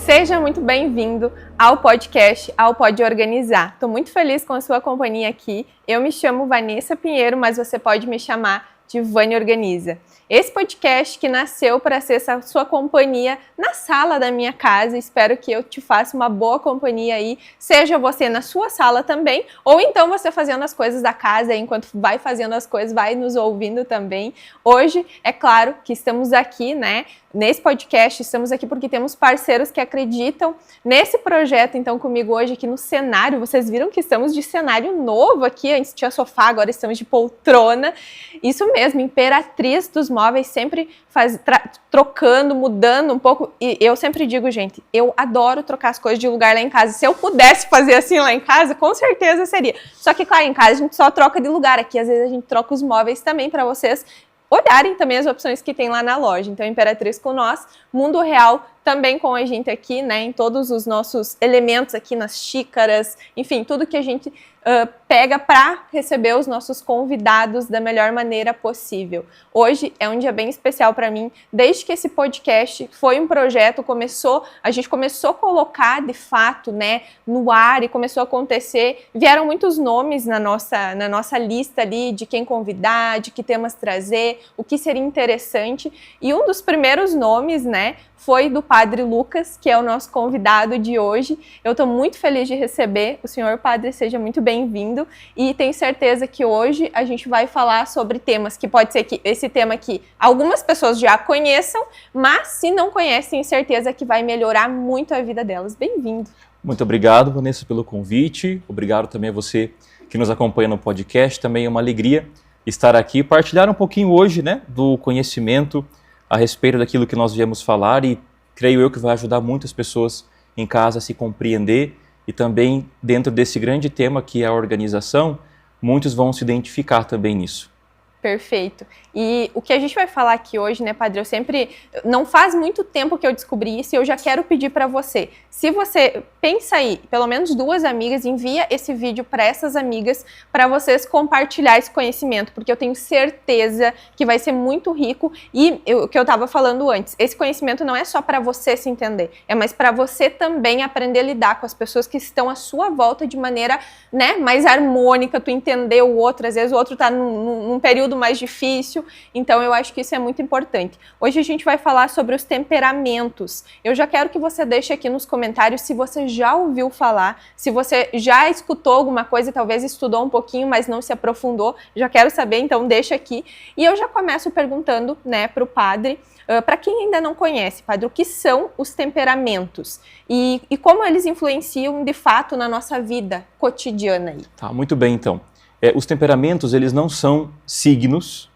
Seja muito bem-vindo ao podcast, ao Pode Organizar. Estou muito feliz com a sua companhia aqui. Eu me chamo Vanessa Pinheiro, mas você pode me chamar de Vani Organiza. Esse podcast que nasceu para ser essa sua companhia na sala da minha casa. Espero que eu te faça uma boa companhia aí, seja você na sua sala também, ou então você fazendo as coisas da casa, enquanto vai fazendo as coisas, vai nos ouvindo também. Hoje, é claro que estamos aqui, nesse podcast, estamos aqui porque temos parceiros que acreditam nesse projeto. Então, comigo hoje aqui no cenário, vocês viram que estamos de cenário novo aqui, antes tinha sofá, agora estamos de poltrona. Isso mesmo, imperatriz dos móveis, sempre trocando, mudando um pouco. E eu sempre digo, gente, eu adoro trocar as coisas de lugar lá em casa. Se eu pudesse fazer assim lá em casa, com certeza seria. Só que, claro, em casa a gente só troca de lugar. Aqui, às vezes, a gente troca os móveis também para vocês olharem também as opções que tem lá na loja. Então, Imperatriz com nós, Mundo Real também com a gente aqui, em todos os nossos elementos aqui, nas xícaras, enfim, tudo que a gente pega para receber os nossos convidados da melhor maneira possível. Hoje é um dia bem especial para mim, desde que esse podcast foi um projeto, a gente começou a colocar de fato, no ar e começou a acontecer, vieram muitos nomes na nossa lista ali de quem convidar, de que temas trazer, o que seria interessante, e um dos primeiros nomes, foi do Padre Lucas, que é o nosso convidado de hoje. Eu estou muito feliz de receber o senhor Padre, seja muito bem-vindo, e tenho certeza que hoje a gente vai falar sobre temas que pode ser que esse tema aqui algumas pessoas já conheçam, mas se não conhecem, tenho certeza que vai melhorar muito a vida delas. Bem-vindo. Muito obrigado, Vanessa, pelo convite. Obrigado também a você que nos acompanha no podcast. Também é uma alegria estar aqui e partilhar um pouquinho hoje, do conhecimento a respeito daquilo que nós viemos falar, e creio eu que vai ajudar muitas pessoas em casa a se compreender, e também dentro desse grande tema que é a organização, muitos vão se identificar também nisso. Perfeito. E o que a gente vai falar aqui hoje, Padre, não faz muito tempo que eu descobri isso, e eu já quero pedir para você, se você pensa aí, pelo menos 2 amigas, envia esse vídeo para essas amigas, para vocês compartilhar esse conhecimento, porque eu tenho certeza que vai ser muito rico, e o que eu estava falando antes, esse conhecimento não é só para você se entender, é mais para você também aprender a lidar com as pessoas que estão à sua volta de maneira, mais harmônica, tu entender o outro, às vezes o outro está num período mais difícil, então eu acho que isso é muito importante. Hoje a gente vai falar sobre os temperamentos. Eu já quero que você deixe aqui nos comentários se você já ouviu falar, se você já escutou alguma coisa, talvez estudou um pouquinho, mas não se aprofundou, já quero saber, então deixa aqui. E eu já começo perguntando, para o Padre, para quem ainda não conhece, Padre, o que são os temperamentos e como eles influenciam de fato na nossa vida cotidiana aí. Tá, muito bem então. Os temperamentos, eles não são signos,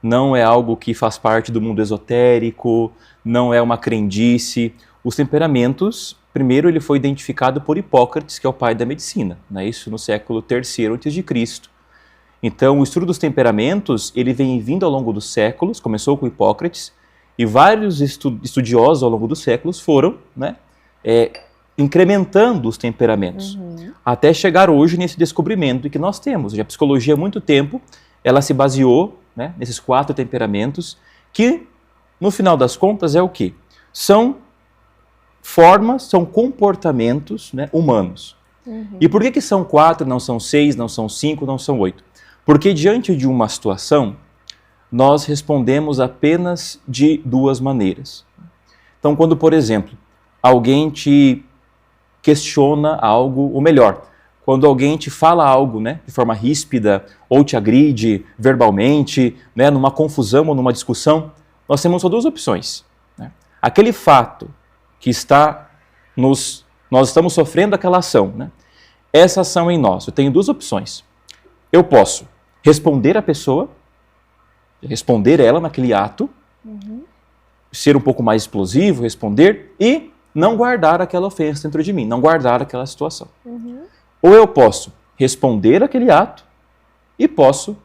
não é algo que faz parte do mundo esotérico, não é uma crendice. Os temperamentos, primeiro ele foi identificado por Hipócrates, que é o pai da medicina, isso no século III a.C. Então, o estudo dos temperamentos, ele vem vindo ao longo dos séculos, começou com Hipócrates, e vários estudiosos ao longo dos séculos foram, incrementando os temperamentos, até chegar hoje nesse descobrimento que nós temos. A psicologia há muito tempo, ela se baseou nesses 4 temperamentos, que no final das contas é o quê? São formas, são comportamentos humanos. E por que são 4, não são 6, não são 5, não são 8? Porque diante de uma situação, nós respondemos apenas de 2 maneiras. Então, quando, por exemplo, alguém te questiona algo, ou melhor, quando alguém te fala algo de forma ríspida, ou te agride verbalmente, numa confusão ou numa discussão, nós temos só 2 opções. Aquele fato que nós estamos sofrendo aquela ação, essa ação em nós, eu tenho 2 opções. Eu posso responder a pessoa, responder ela naquele ato, ser um pouco mais explosivo, responder, e não guardar aquela ofensa dentro de mim, não guardar aquela situação. Ou eu posso responder aquele ato e posso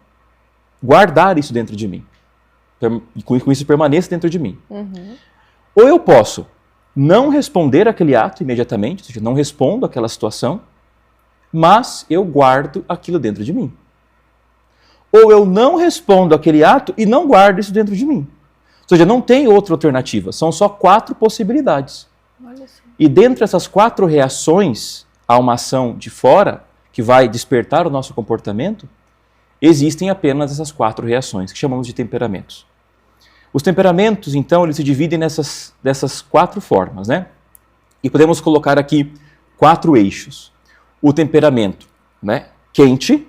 guardar isso dentro de mim, com isso permaneça dentro de mim. Ou eu posso não responder aquele ato imediatamente, ou seja, não respondo aquela situação, mas eu guardo aquilo dentro de mim. Ou eu não respondo aquele ato e não guardo isso dentro de mim. Ou seja, não tem outra alternativa, são só 4 possibilidades. Olha só. E dentre essas 4 reações a uma ação de fora, que vai despertar o nosso comportamento, existem apenas essas 4 reações, que chamamos de temperamentos. Os temperamentos, então, eles se dividem dessas 4 formas, né? E podemos colocar aqui 4 eixos. O temperamento, né, quente,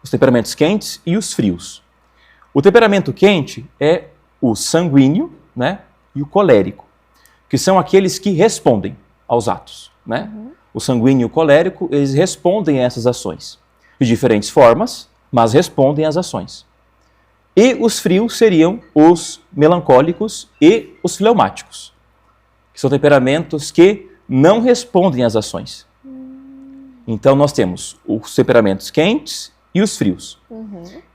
os temperamentos quentes e os frios. O temperamento quente é o sanguíneo, né, e o colérico, que são aqueles que respondem aos atos, né? O sanguíneo e o colérico, eles respondem a essas ações de diferentes formas, mas respondem às ações. E os frios seriam os melancólicos e os fleumáticos, que são temperamentos que não respondem às ações. Então nós temos os temperamentos quentes e os frios.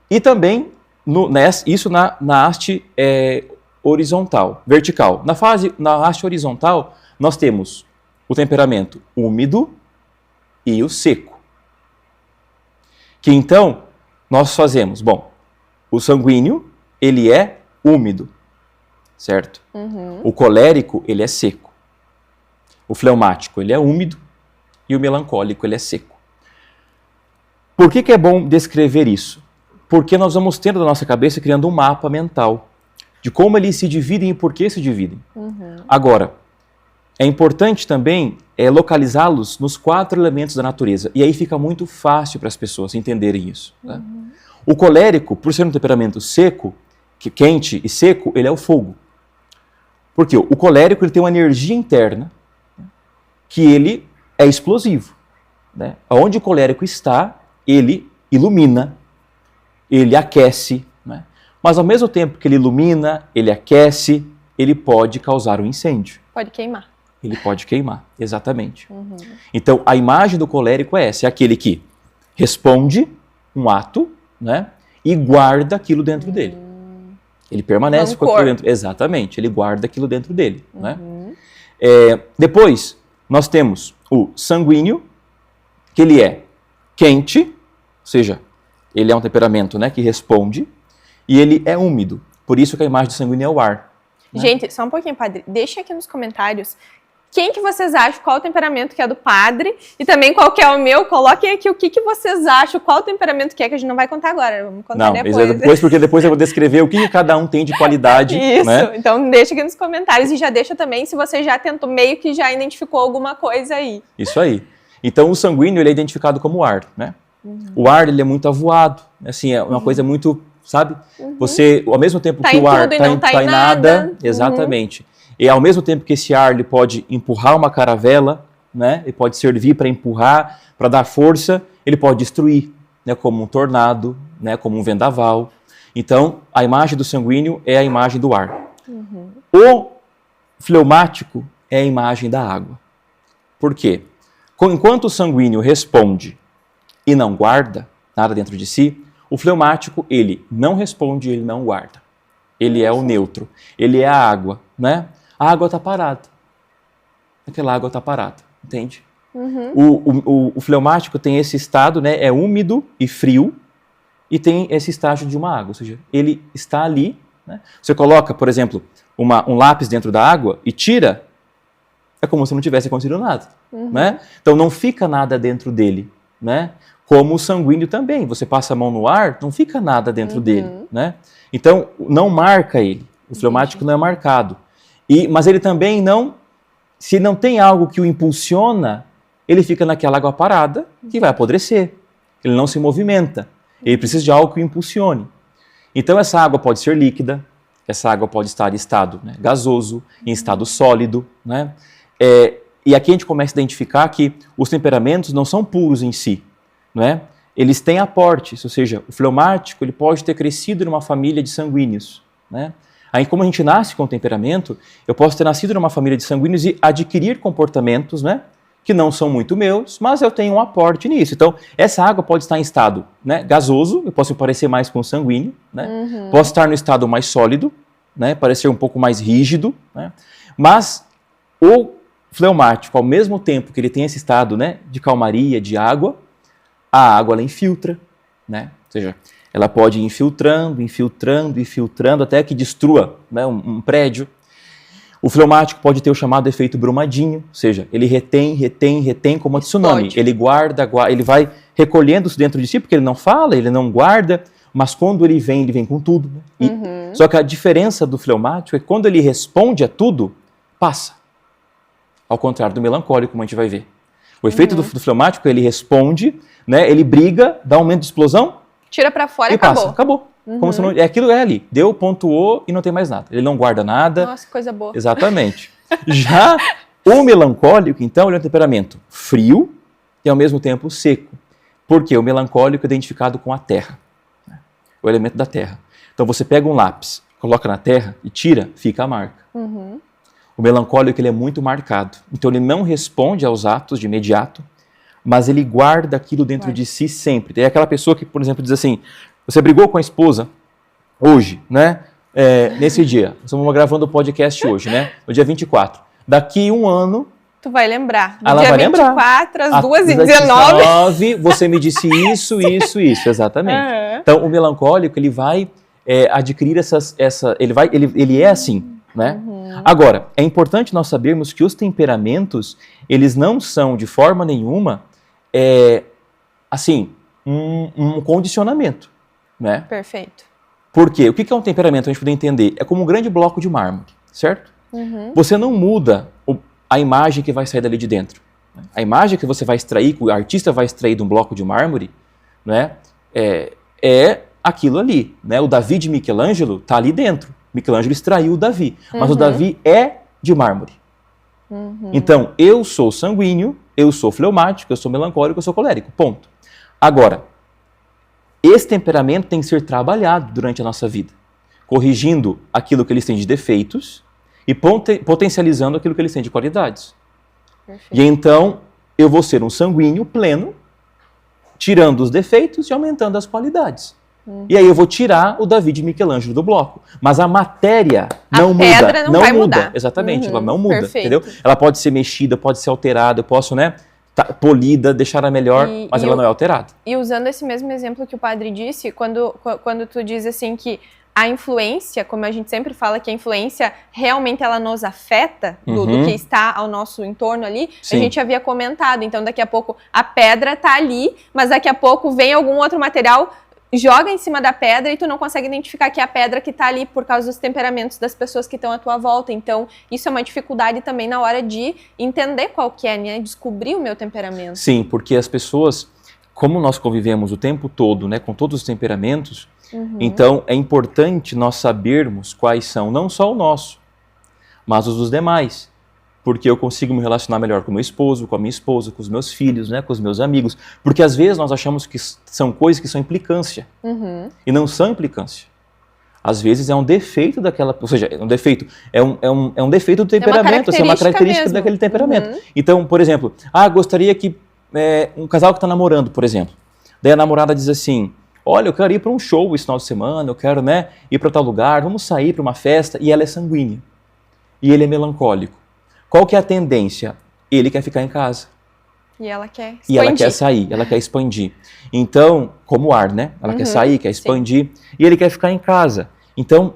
E também isso na haste horizontal, vertical. Na haste horizontal, nós temos o temperamento úmido e o seco. Que então nós fazemos, o sanguíneo, ele é úmido, certo? O colérico, ele é seco. O fleumático, ele é úmido e o melancólico, ele é seco. Por que é bom descrever isso? Porque nós vamos tendo na nossa cabeça criando um mapa mental de como eles se dividem e por que se dividem. Agora, é importante também localizá-los nos 4 elementos da natureza. E aí fica muito fácil para as pessoas entenderem isso. Né? O colérico, por ser um temperamento seco, quente e seco, ele é o fogo. Porque o colérico ele tem uma energia interna que ele é explosivo. Né? Onde o colérico está, ele ilumina, ele aquece. Né? Mas ao mesmo tempo que ele ilumina, ele aquece, ele pode causar um incêndio. Pode queimar. Ele pode queimar, exatamente. Então, a imagem do colérico é essa, é aquele que responde um ato, né, e guarda aquilo dentro dele. Ele permanece com aquilo dentro. Exatamente, ele guarda aquilo dentro dele. Né? Depois, nós temos o sanguíneo, que ele é quente, ou seja, ele é um temperamento, né, que responde, e ele é úmido. Por isso que a imagem do sanguíneo é o ar. Né? Gente, só um pouquinho, padre. Deixa aqui nos comentários quem que vocês acham, qual o temperamento que é do padre e também qual que é o meu. Coloquem aqui o que vocês acham, qual o temperamento que é, que a gente não vai contar agora, vamos contar depois. Porque depois eu vou descrever o que cada um tem de qualidade. Isso, né? Então deixa aqui nos comentários e já deixa também se você já tentou, meio que já identificou alguma coisa aí. Isso aí. Então o sanguíneo ele é identificado como ar, né? O ar ele é muito avoado, assim, é uma coisa muito, sabe? Você, ao mesmo tempo que o ar está em nada, exatamente. E ao mesmo tempo que esse ar ele pode empurrar uma caravela, né? Ele pode servir para empurrar, para dar força, ele pode destruir, né? Como um tornado, né? Como um vendaval. Então, a imagem do sanguíneo é a imagem do ar. O fleumático é a imagem da água. Por quê? Enquanto o sanguíneo responde e não guarda nada dentro de si, o fleumático, ele não responde, ele não guarda. Ele é o neutro, ele é a água, né? A água está parada. Aquela água está parada, entende? O fleumático tem esse estado, né? É úmido e frio e tem esse estágio de uma água, ou seja, ele está ali. Né? Você coloca, por exemplo, um lápis dentro da água e tira, é como se não tivesse acontecido nada. Né? Então não fica nada dentro dele, né? Como o sanguíneo também, você passa a mão no ar, não fica nada dentro dele, né? Então não marca ele, o fleumático não é marcado. Mas ele também não, se não tem algo que o impulsiona, ele fica naquela água parada que vai apodrecer, ele não se movimenta, ele precisa de algo que o impulsione. Então essa água pode ser líquida, essa água pode estar em estado, né, gasoso, em estado sólido, né? E aqui a gente começa a identificar que os temperamentos não são puros em si, né? Eles têm aportes, ou seja, o fleumático ele pode ter crescido numa família de sanguíneos, né? Aí, como a gente nasce com temperamento, eu posso ter nascido numa família de sanguíneos e adquirir comportamentos, né, que não são muito meus, mas eu tenho um aporte nisso. Então, essa água pode estar em estado, né, gasoso, eu posso parecer mais com sanguíneo, né? Posso estar no estado mais sólido, né, parecer um pouco mais rígido, né? Mas o fleumático, ao mesmo tempo que ele tem esse estado, né, de calmaria, de água, a água ela infiltra, né? Ou seja, ela pode ir infiltrando até que destrua, né, um prédio. O fleumático pode ter o chamado efeito Brumadinho, ou seja, ele retém como um tsunami. Ele guarda, ele vai recolhendo isso dentro de si, porque ele não fala, ele não guarda, mas quando ele vem com tudo. Né? Só que a diferença do fleumático é que quando ele responde a tudo, passa. Ao contrário do melancólico, como a gente vai ver. O efeito do fleumático, ele responde, né? Ele briga, dá um aumento de explosão, tira pra fora e acabou. Acabou. Como se não, aquilo é ali. Deu, pontuou e não tem mais nada. Ele não guarda nada. Nossa, coisa boa. Exatamente. Já o melancólico, então, ele é um temperamento frio e ao mesmo tempo seco. Porque o melancólico é identificado com a terra. O elemento da terra. Então você pega um lápis, coloca na terra e tira, fica a marca. O melancólico, ele é muito marcado. Então ele não responde aos atos de imediato, mas ele guarda aquilo dentro de si sempre. É aquela pessoa que, por exemplo, diz assim, você brigou com a esposa hoje, né? Nesse dia. Estamos gravando o podcast hoje, né? No dia 24. Daqui um ano... Tu vai lembrar. No ela dia vai 24, lembrar. às 2h19. Você me disse isso, exatamente. Então, o melancólico, ele vai adquirir ele é assim, né? Agora, é importante nós sabermos que os temperamentos, eles não são, de forma nenhuma, assim, um condicionamento, né? Perfeito. Por quê? O que é um temperamento, a gente poder entender? É como um grande bloco de mármore, certo? Você não muda a imagem que vai sair dali de dentro. A imagem que você vai extrair, que o artista vai extrair de um bloco de mármore, né? É aquilo ali, né? O Davi de Michelangelo está ali dentro. Michelangelo extraiu o Davi, mas o Davi é de mármore. Então, eu sou sanguíneo, eu sou fleumático, eu sou melancólico, eu sou colérico, ponto. Agora, esse temperamento tem que ser trabalhado durante a nossa vida, corrigindo aquilo que eles têm de defeitos e potencializando aquilo que eles têm de qualidades. Perfeito. E então, eu vou ser um sanguíneo pleno, tirando os defeitos e aumentando as qualidades. E aí eu vou tirar o Davi de Michelangelo do bloco. Mas a matéria não muda. A pedra não vai mudar. Exatamente, ela não muda, entendeu? Ela pode ser mexida, pode ser alterada, eu posso, né, polida, deixar ela melhor, mas ela não é alterada. E usando esse mesmo exemplo que o padre disse, quando tu diz assim que a influência, como a gente sempre fala que a influência realmente ela nos afeta do que está ao nosso entorno ali, a gente havia comentado. Então daqui a pouco a pedra está ali, mas daqui a pouco vem algum outro material, joga em cima da pedra e tu não consegue identificar que é a pedra que está ali por causa dos temperamentos das pessoas que estão à tua volta. Então, isso é uma dificuldade também na hora de entender qual que é, né? Descobrir o meu temperamento. Sim, porque as pessoas, como nós convivemos o tempo todo, né, com todos os temperamentos, então é importante nós sabermos quais são, não só o nosso, mas os dos demais. Porque eu consigo me relacionar melhor com o meu esposo, com a minha esposa, com os meus filhos, né, com os meus amigos. Porque às vezes nós achamos que são coisas que são implicância. E não são implicância. Às vezes é um defeito daquela... Ou seja, é um defeito. É um defeito do temperamento. É uma característica daquele temperamento. Então, por exemplo, gostaria que... um casal que está namorando, por exemplo. Daí a namorada diz assim, olha, eu quero ir para um show esse final de semana, eu quero, né, ir para tal lugar, vamos sair para uma festa. E ela é sanguínea. E ele é melancólico. Qual que é a tendência? Ele quer ficar em casa. E ela quer expandir. E ela quer sair, ela quer expandir. Então, como o ar, né? Ela quer sair, quer expandir. E ele quer ficar em casa. Então,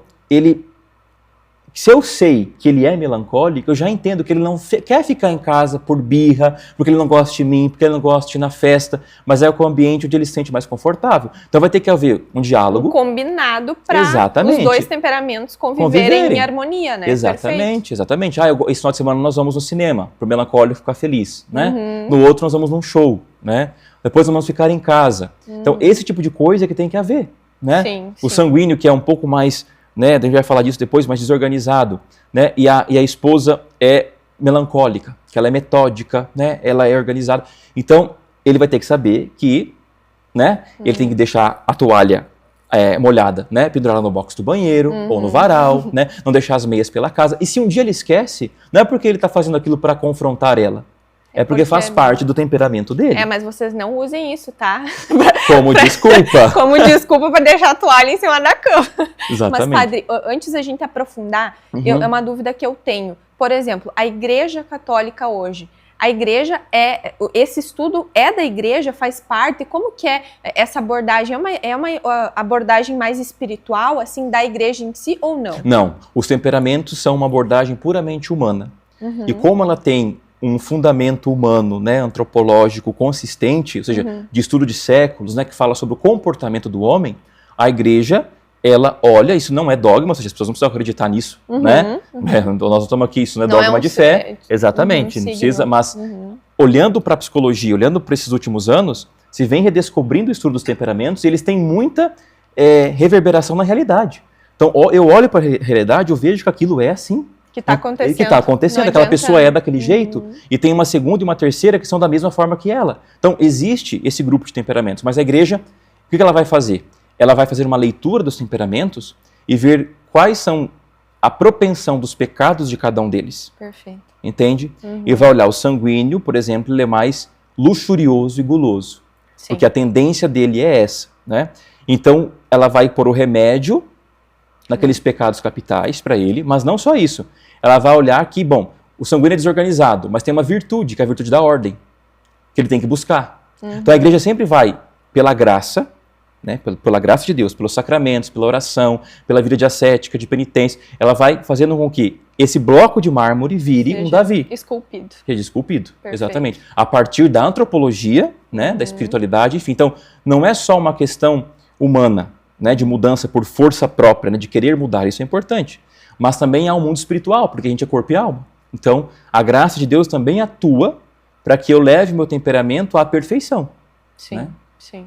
se eu sei que ele é melancólico, eu já entendo que ele não quer ficar em casa por birra, porque ele não gosta de mim, porque ele não gosta de ir na festa, mas é o ambiente onde ele se sente mais confortável. Então vai ter que haver um diálogo. Combinado para os dois temperamentos conviverem em harmonia, né? Exatamente, exatamente. Esse final de semana nós vamos no cinema, para o melancólico ficar feliz, né? No outro nós vamos num show, né? Depois nós vamos ficar em casa. Então esse tipo de coisa que tem que haver, né? O sanguíneo, que é um pouco mais... né, a gente vai falar disso depois, mas desorganizado, né, e a esposa é melancólica, que ela é metódica, né, ela é organizada. Então, ele vai ter que saber que, né, ele tem que deixar a toalha molhada, né, pendurada no box do banheiro ou no varal, né, não deixar as meias pela casa. E se um dia ele esquece, não é porque ele está fazendo aquilo para confrontar ela, é porque faz parte do temperamento dele. Mas vocês não usem isso, tá? Como desculpa. Como desculpa para deixar a toalha em cima da cama. Exatamente. Mas, padre, antes da gente aprofundar, é uma dúvida que eu tenho. Por exemplo, a Igreja Católica hoje A igreja esse estudo é da igreja, faz parte? Como que é essa abordagem? É uma abordagem mais espiritual, assim, da igreja em si ou não? Não, os temperamentos são uma abordagem puramente humana. E como ela tem um fundamento humano, né, antropológico consistente, ou seja, de estudo de séculos, né, que fala sobre o comportamento do homem, a igreja, ela olha, isso não é dogma, ou seja, as pessoas não precisam acreditar nisso, né? Então nós estamos aqui, isso não é dogma de fé, exatamente, não precisa, mas olhando para a psicologia, olhando para esses últimos anos, se vem redescobrindo o estudo dos temperamentos e eles têm muita reverberação na realidade. Então eu olho para a realidade, eu vejo que aquilo é assim, que está acontecendo. Que está acontecendo, aquela pessoa é daquele jeito, e tem uma segunda e uma terceira que são da mesma forma que ela. Então, existe esse grupo de temperamentos, mas a igreja, o que ela vai fazer? Ela vai fazer uma leitura dos temperamentos e ver quais são a propensão dos pecados de cada um deles. Perfeito. Entende? E vai olhar o sanguíneo, por exemplo, ele é mais luxurioso e guloso, porque a tendência dele é essa, né? Então, ela vai pôr o remédio naqueles pecados capitais para ele, mas não só isso. Ela vai olhar que, bom, o sanguíneo é desorganizado, mas tem uma virtude, que é a virtude da ordem, que ele tem que buscar. Então a igreja sempre vai pela graça, né, pela graça de Deus, pelos sacramentos, pela oração, pela vida de ascética, de penitência, ela vai fazendo com que esse bloco de mármore vire um Davi. Esculpido. Seja esculpido, exatamente. A partir da antropologia, né, da espiritualidade, enfim. Então, não é só uma questão humana, né, de mudança por força própria, né, de querer mudar, isso é importante. Mas também há um mundo espiritual, porque a gente é corpo e alma. Então, a graça de Deus também atua para que eu leve meu temperamento à perfeição. Sim, né? sim.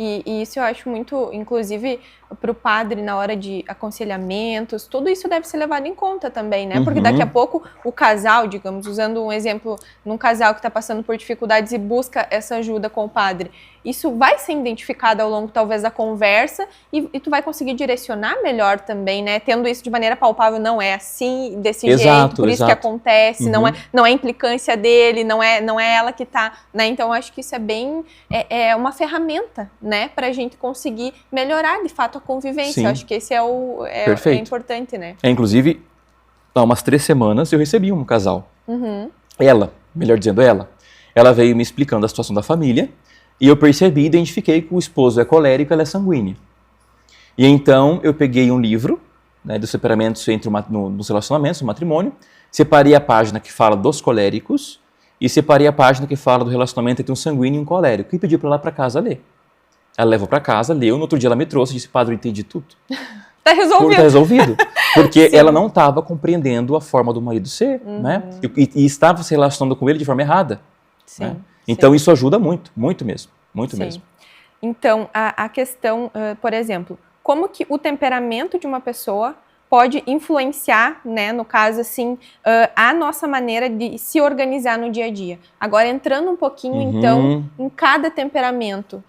E isso eu acho muito, inclusive, para o padre na hora de aconselhamentos, tudo isso deve ser levado em conta também, né? Porque daqui a pouco o casal, digamos, usando um exemplo, num casal que está passando por dificuldades e busca essa ajuda com o padre, isso vai ser identificado ao longo, talvez, da conversa e tu vai conseguir direcionar melhor também, né? Tendo isso de maneira palpável, não é assim, desse jeito, por isso que acontece, não é implicância dele, não é ela que tá, né? Então, eu acho que isso é bem, é uma ferramenta, né? Pra gente conseguir melhorar, de fato, a convivência. Sim. Eu acho que esse é importante, né? Inclusive, há umas 3 semanas, eu recebi um casal. Ela veio me explicando a situação da família, e eu percebi, identifiquei que o esposo é colérico e ela é sanguínea. E então eu peguei um livro, né, dos separamentos nos relacionamentos, no matrimônio, separei a página que fala dos coléricos e separei a página que fala do relacionamento entre um sanguíneo e um colérico e pedi para ela para casa ler. Ela levou para casa, leu, no outro dia ela me trouxe e disse: padre, eu entendi tudo. Tá resolvido. Tá resolvido. Porque ela não estava compreendendo a forma do marido ser, né? E estava se relacionando com ele de forma errada. Sim. Né? Então isso ajuda muito, muito mesmo, muito mesmo. Então, a questão, por exemplo, como que o temperamento de uma pessoa pode influenciar, né, no caso assim, a nossa maneira de se organizar no dia a dia. Agora, entrando um pouquinho, então, em cada temperamento,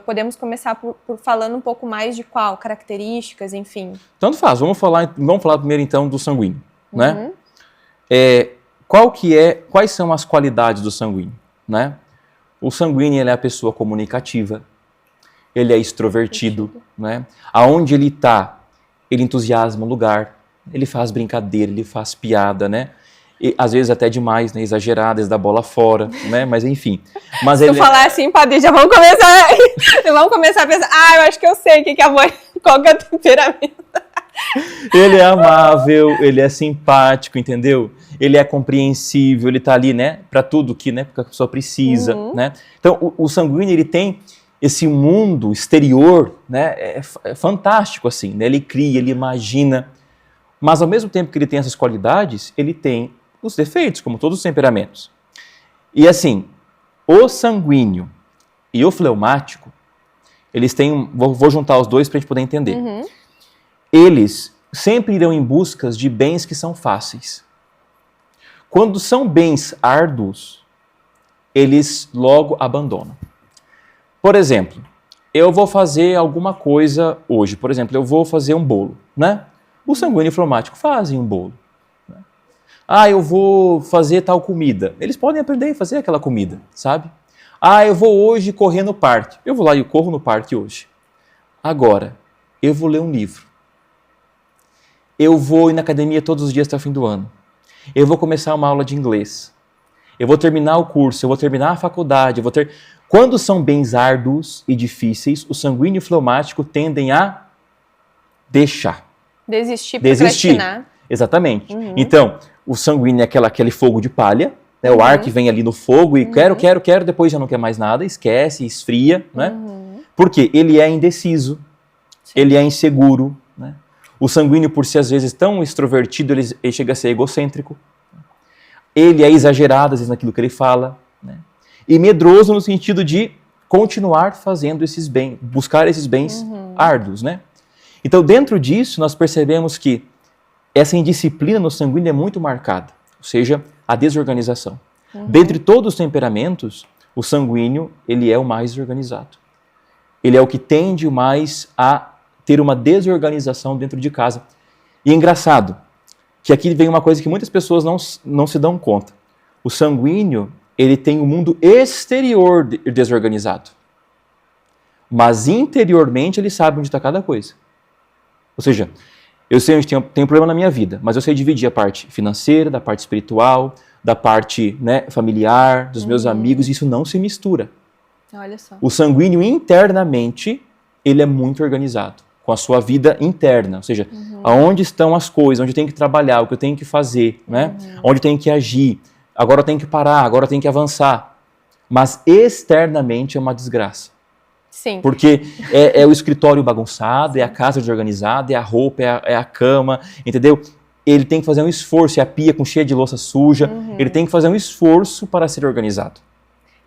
podemos começar por falando um pouco mais de qual, características, enfim. Tanto faz, vamos falar primeiro então do sanguíneo, né? Quais são as qualidades do sanguíneo, né? O sanguíneo, ele é a pessoa comunicativa, ele é extrovertido, né? Aonde ele está, ele entusiasma o lugar, ele faz brincadeira, ele faz piada, né? E, às vezes até demais, né? Exagerado, eles dá bola fora, né? Mas enfim. Mas se tu falar assim, padre, já vamos começar a pensar, eu acho que eu sei qual que é o temperamento. Ele é amável, ele é simpático, entendeu? Ele é compreensível, ele tá ali, né, para tudo que, né, a pessoa precisa, né? Então, o sanguíneo, ele tem esse mundo exterior, né, é fantástico, assim, né? Ele cria, ele imagina, mas ao mesmo tempo que ele tem essas qualidades, ele tem os defeitos, como todos os temperamentos. E assim, o sanguíneo e o fleumático, eles têm, vou juntar os dois para a gente poder entender. Eles sempre irão em busca de bens que são fáceis. Quando são bens árduos, eles logo abandonam. Por exemplo, eu vou fazer alguma coisa hoje. Por exemplo, eu vou fazer um bolo, né? O sanguíneo e o fleumático fazem um bolo. Né? Eu vou fazer tal comida. Eles podem aprender a fazer aquela comida, sabe? Eu vou hoje correr no parque. Eu vou lá e corro no parque hoje. Agora, eu vou ler um livro. Eu vou ir na academia todos os dias até o fim do ano. Eu vou começar uma aula de inglês. eu vou terminar o curso, eu vou terminar a faculdade, Quando são bens árduos e difíceis, o sanguíneo e o fleumático tendem a deixar. Desistir, procrastinar. Exatamente. Então, o sanguíneo é aquele fogo de palha, né? O ar que vem ali no fogo e quero, depois já não quer mais nada, esquece, esfria, né? Porque ele é indeciso, ele é inseguro, né? O sanguíneo, por ser às vezes tão extrovertido, ele chega a ser egocêntrico. Ele é exagerado, às vezes, naquilo que ele fala, né? E medroso no sentido de continuar fazendo esses bens, buscar esses bens árduos, né? Então, dentro disso, nós percebemos que essa indisciplina no sanguíneo é muito marcada, ou seja, a desorganização. Dentre todos os temperamentos, o sanguíneo, ele é o mais desorganizado. Ele é o que tende mais a ter uma desorganização dentro de casa. E é engraçado que aqui vem uma coisa que muitas pessoas não se dão conta. O sanguíneo, ele tem o mundo exterior desorganizado. Mas interiormente ele sabe onde está cada coisa. Ou seja, eu sei onde tem um problema na minha vida, mas eu sei dividir a parte financeira, da parte espiritual, da parte, né, familiar, dos meus amigos, isso não se mistura. Olha só. O sanguíneo internamente, ele é muito organizado, com a sua vida interna, ou seja, aonde estão as coisas, onde eu tenho que trabalhar, o que eu tenho que fazer, né? Onde eu tenho que agir, agora eu tenho que parar, agora eu tenho que avançar. Mas externamente é uma desgraça. Sim. Porque é o escritório bagunçado, é a casa desorganizada, é a roupa, é a cama, entendeu? Ele tem que fazer um esforço, é a pia cheia de louça suja, ele tem que fazer um esforço para ser organizado.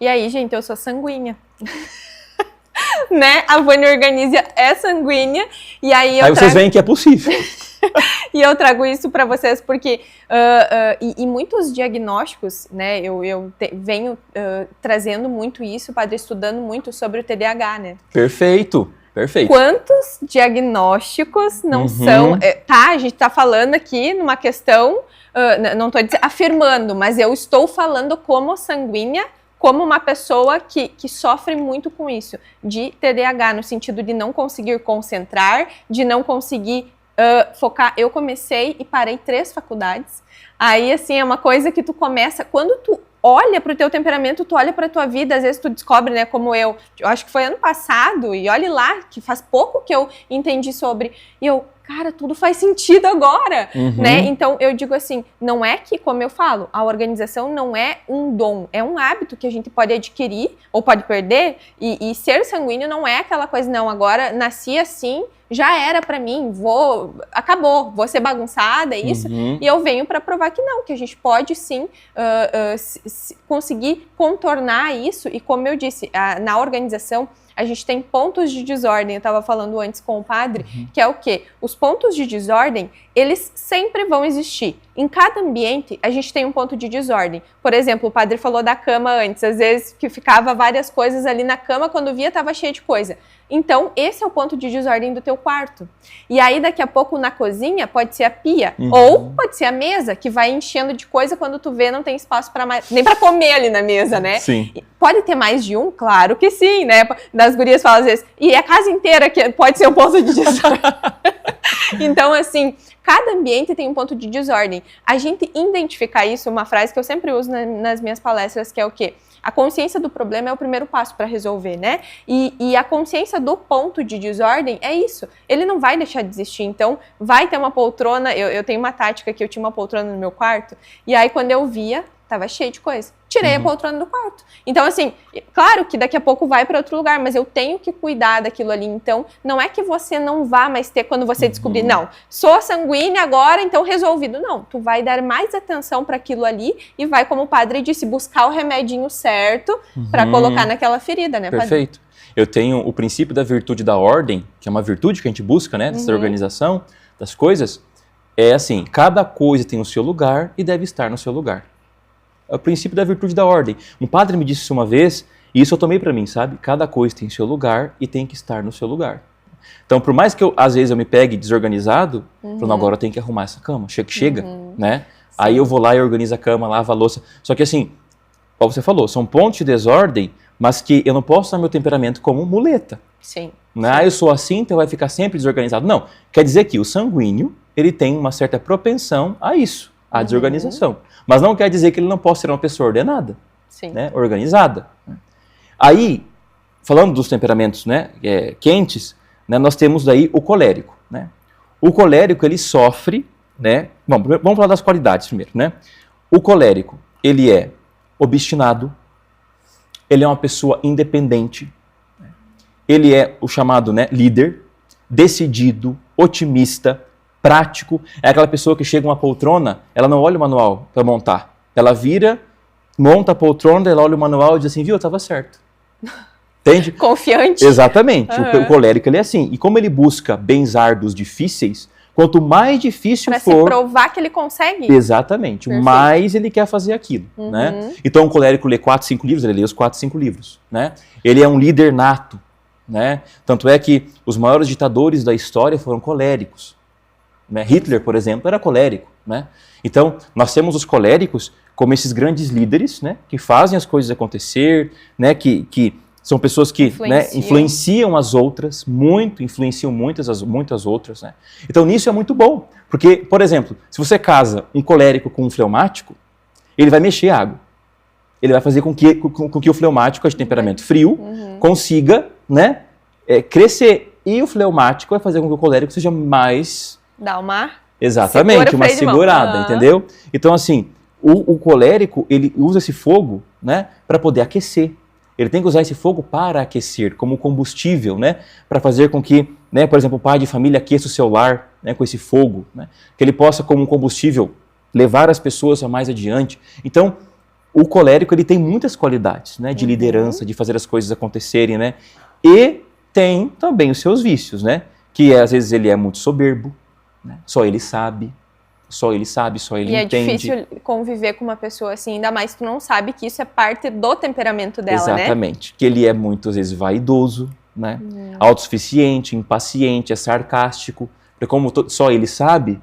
E aí, gente, eu sou sanguínea. Né? A Vânia Organiza é sanguínea, e aí vocês veem que é possível. E eu trago isso para vocês porque e muitos diagnósticos, né, eu venho trazendo muito isso, padre, estudando muito sobre o TDAH, né? Perfeito. Quantos diagnósticos não são... a gente está falando aqui numa questão, não estou afirmando, mas eu estou falando como sanguínea, como uma pessoa que sofre muito com isso, de TDAH, no sentido de não conseguir concentrar, de não conseguir focar. Eu comecei e parei 3 faculdades. Aí, assim, é uma coisa que tu começa... Quando tu olha para o teu temperamento, tu olha para a tua vida, às vezes tu descobre, né, como eu acho que foi ano passado, e olhe lá, que faz pouco que eu entendi sobre, e eu, cara, tudo faz sentido agora, né? Então, eu digo assim, não é que, como eu falo, a organização não é um dom, é um hábito que a gente pode adquirir, ou pode perder, e ser sanguíneo não é aquela coisa, não, agora nasci assim, já era pra mim, acabou, vou ser bagunçada, é isso, e eu venho pra provar que não, que a gente pode sim conseguir contornar isso, e como eu disse, na organização, a gente tem pontos de desordem, eu estava falando antes com o padre, que é o quê? Os pontos de desordem, eles sempre vão existir. Em cada ambiente, a gente tem um ponto de desordem. Por exemplo, o padre falou da cama antes, às vezes que ficava várias coisas ali na cama, quando via estava cheio de coisa. Então, esse é o ponto de desordem do teu quarto. E aí, daqui a pouco, na cozinha, pode ser a pia, ou pode ser a mesa, que vai enchendo de coisa, quando tu vê, não tem espaço para mais, nem para comer ali na mesa, né? Sim. Pode ter mais de um? Claro que sim, né? Das gurias falam às vezes, e a casa inteira que pode ser um ponto de desordem. Então, assim, cada ambiente tem um ponto de desordem. A gente identificar isso, uma frase que eu sempre uso nas minhas palestras, que é o quê? A consciência do problema é o primeiro passo para resolver, né? E a consciência do ponto de desordem é isso. Ele não vai deixar de existir. Então, vai ter uma poltrona. Eu tenho uma tática que eu tinha uma poltrona no meu quarto. E aí, quando eu via, tava cheio de coisa. Tirei a poltrona do quarto. Então, assim, claro que daqui a pouco vai para outro lugar, mas eu tenho que cuidar daquilo ali. Então, não é que você não vá mais ter quando você descobrir, não, sou sanguínea agora, então resolvido. Não, tu vai dar mais atenção para aquilo ali e vai, como o padre disse, buscar o remedinho certo para colocar naquela ferida, né, padre? Perfeito. Eu tenho o princípio da virtude da ordem, que é uma virtude que a gente busca, né, dessa organização das coisas. É assim, cada coisa tem o seu lugar e deve estar no seu lugar. É o princípio da virtude da ordem. Um padre me disse isso uma vez, e isso eu tomei para mim, sabe? Cada coisa tem seu lugar e tem que estar no seu lugar. Então, por mais que às vezes eu me pegue desorganizado, falando, agora eu tenho que arrumar essa cama. Chega, né? Sim. Aí eu vou lá e organizo a cama, lavo a louça. Só que assim, como você falou, são pontos de desordem, mas que eu não posso usar meu temperamento como muleta. Sim. Né? Ah, eu sou assim, então vai ficar sempre desorganizado. Não, quer dizer que o sanguíneo, ele tem uma certa propensão a isso. a desorganização. Mas não quer dizer que ele não possa ser uma pessoa ordenada, Sim. né? Organizada. Aí, falando dos temperamentos, né, quentes, né, nós temos daí o colérico. Né? O colérico, ele sofre, né? Bom, vamos falar das qualidades primeiro, né? O colérico, ele é obstinado, ele é uma pessoa independente, ele é o chamado, né, líder, decidido, otimista, prático. É aquela pessoa que chega uma poltrona, ela não olha o manual para montar. Ela vira, monta a poltrona, ela olha o manual e diz assim, viu, eu estava certo. Entende? Confiante. Exatamente. O colérico, ele é assim. E como ele busca bens árduos difíceis, quanto mais difícil pra for... Para se provar que ele consegue. Exatamente. Perfeito. Mais ele quer fazer aquilo. Né? Então, o colérico lê 4, 5 livros, ele lê os 4, 5 livros. Né? Ele é um líder nato. Né? Tanto é que os maiores ditadores da história foram coléricos. Né? Hitler, por exemplo, era colérico. Né? Então, nós temos os coléricos como esses grandes líderes, né, que fazem as coisas acontecer, né, que são pessoas que influenciam as outras, influenciam muitas outras. Né? Então, nisso é muito bom. Porque, por exemplo, se você casa um colérico com um fleumático, ele vai mexer a água. Ele vai fazer com que o fleumático, de temperamento frio, consiga, né, crescer. E o fleumático vai fazer com que o colérico seja mais... Dá uma... Exatamente, uma segurada, entendeu? Então, assim, o colérico, ele usa esse fogo, né, para poder aquecer. Ele tem que usar esse fogo para aquecer, como combustível, né, para fazer com que, né, por exemplo, o pai de família aqueça o seu lar, né, com esse fogo, né, que ele possa, como um combustível, levar as pessoas a mais adiante. Então, o colérico, ele tem muitas qualidades, né, de liderança, de fazer as coisas acontecerem, né, e tem também os seus vícios, né, que às vezes ele é muito soberbo, né, só ele sabe, só ele entende. E é difícil conviver com uma pessoa assim, ainda mais que tu não sabe que isso é parte do temperamento dela, Exatamente, né? Que ele é muitas vezes vaidoso, né, autossuficiente, impaciente, é sarcástico, porque como só ele sabe,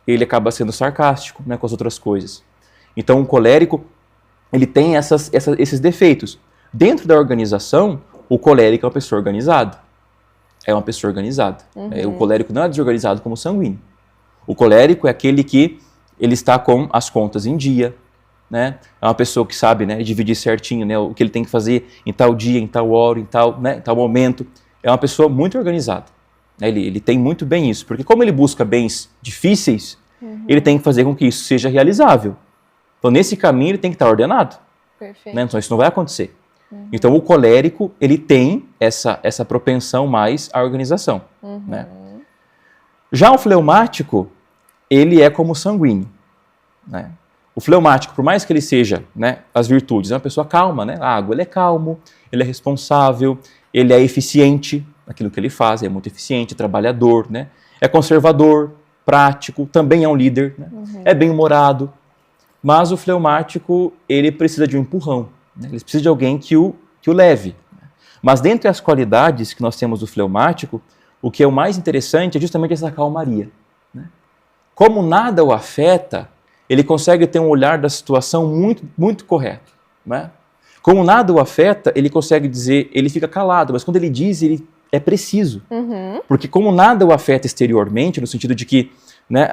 ele acaba sendo sarcástico, né, com as outras coisas. Então o colérico, ele tem esses defeitos. Dentro da organização, o colérico é uma pessoa organizada. É uma pessoa organizada. O colérico não é desorganizado como o sanguíneo. O colérico é aquele que ele está com as contas em dia, né? É uma pessoa que sabe, né, dividir certinho, né, o que ele tem que fazer em tal dia, em tal hora, em tal, né, em tal momento. É uma pessoa muito organizada. Ele tem muito bem isso, porque como ele busca bens difíceis, ele tem que fazer com que isso seja realizável. Então, nesse caminho, ele tem que estar ordenado. Perfeito. Né? Então, isso não vai acontecer. Então, o colérico, ele tem essa propensão mais à organização. Né? Já o fleumático, ele é como o sanguíneo. Né? O fleumático, por mais que ele seja, né, as virtudes, é uma pessoa calma, né? A água, ele é calmo, ele é responsável, ele é eficiente naquilo que ele faz, é muito eficiente, trabalhador, né? É conservador, prático, também é um líder, né? É bem-humorado. Mas o fleumático, ele precisa de um empurrão, né? Ele precisa de alguém que o leve. Mas dentre as qualidades que nós temos do fleumático, o que é o mais interessante é justamente essa calmaria. Né? Como nada o afeta, ele consegue ter um olhar da situação muito, muito correto. Né? Como nada o afeta, ele consegue dizer, ele fica calado, mas quando ele diz, ele é preciso. Porque como nada o afeta exteriormente, no sentido de que, né,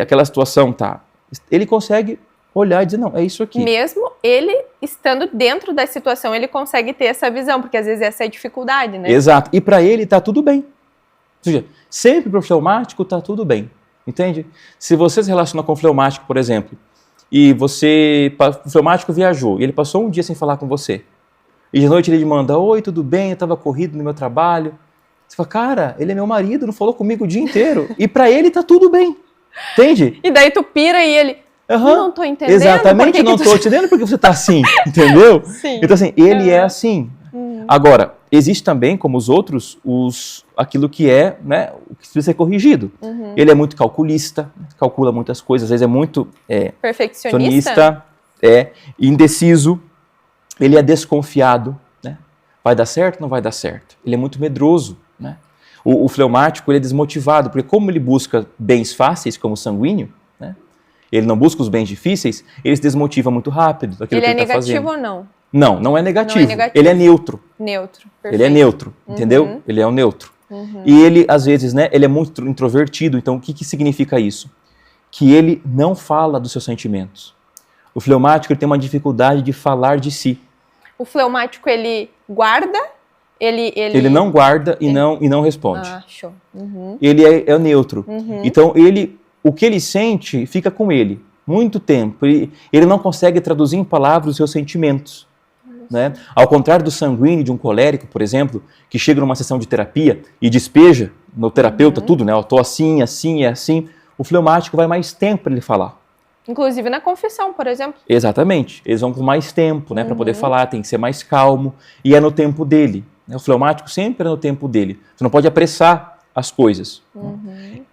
aquela situação tá, ele consegue olhar e dizer, não, é isso aqui. Mesmo ele estando dentro da situação, ele consegue ter essa visão, porque às vezes essa é a dificuldade, né? Exato. E para ele tá tudo bem. Ou seja, sempre para o fleumático tá tudo bem. Entende? Se você se relaciona com o fleumático, por exemplo, e o fleumático viajou, e ele passou um dia sem falar com você, e de noite ele lhe manda, oi, tudo bem, eu estava corrido no meu trabalho. Você fala, cara, ele é meu marido, não falou comigo o dia inteiro. E para ele tá tudo bem. Entende? E daí tu pira e ele... Eu não tô entendendo. Exatamente, eu não tô entendendo porque você tá assim, entendeu? Sim. Então, assim, ele é assim. Agora, existe também, como os outros, aquilo que é, né, o que precisa ser corrigido. Ele é muito calculista, calcula muitas coisas, às vezes é muito perfeccionista, indeciso, ele é desconfiado, né? Vai dar certo ou não vai dar certo? Ele é muito medroso, né? O fleumático, ele é desmotivado, porque como ele busca bens fáceis, como o sanguíneo, né? Ele não busca os bens difíceis, ele se desmotiva muito rápido daquilo que ele está fazendo. Ele é negativo ou não? Não, não é negativo. Ele é neutro. Neutro, perfeito. Ele é neutro, entendeu? Ele é o neutro. E ele, às vezes, né, ele é muito introvertido. Então, o que significa isso? que ele não fala dos seus sentimentos. O fleumático ele tem uma dificuldade de falar de si. O fleumático, ele guarda? Ele não guarda e não responde. Ah, show. Uhum. Ele é neutro. Uhum. Então, o que ele sente fica com ele muito tempo. Ele não consegue traduzir em palavras os seus sentimentos. Né? Ao contrário do sanguíneo, de um colérico, por exemplo, que chega numa sessão de terapia e despeja no terapeuta tudo, né? Eu tô assim, assim, é assim. O fleumático vai mais tempo para ele falar. Inclusive na confissão, por exemplo. Exatamente. Eles vão com mais tempo, né, para poder falar, tem que ser mais calmo. E é no tempo dele. O fleumático sempre é no tempo dele. Você não pode apressar as coisas.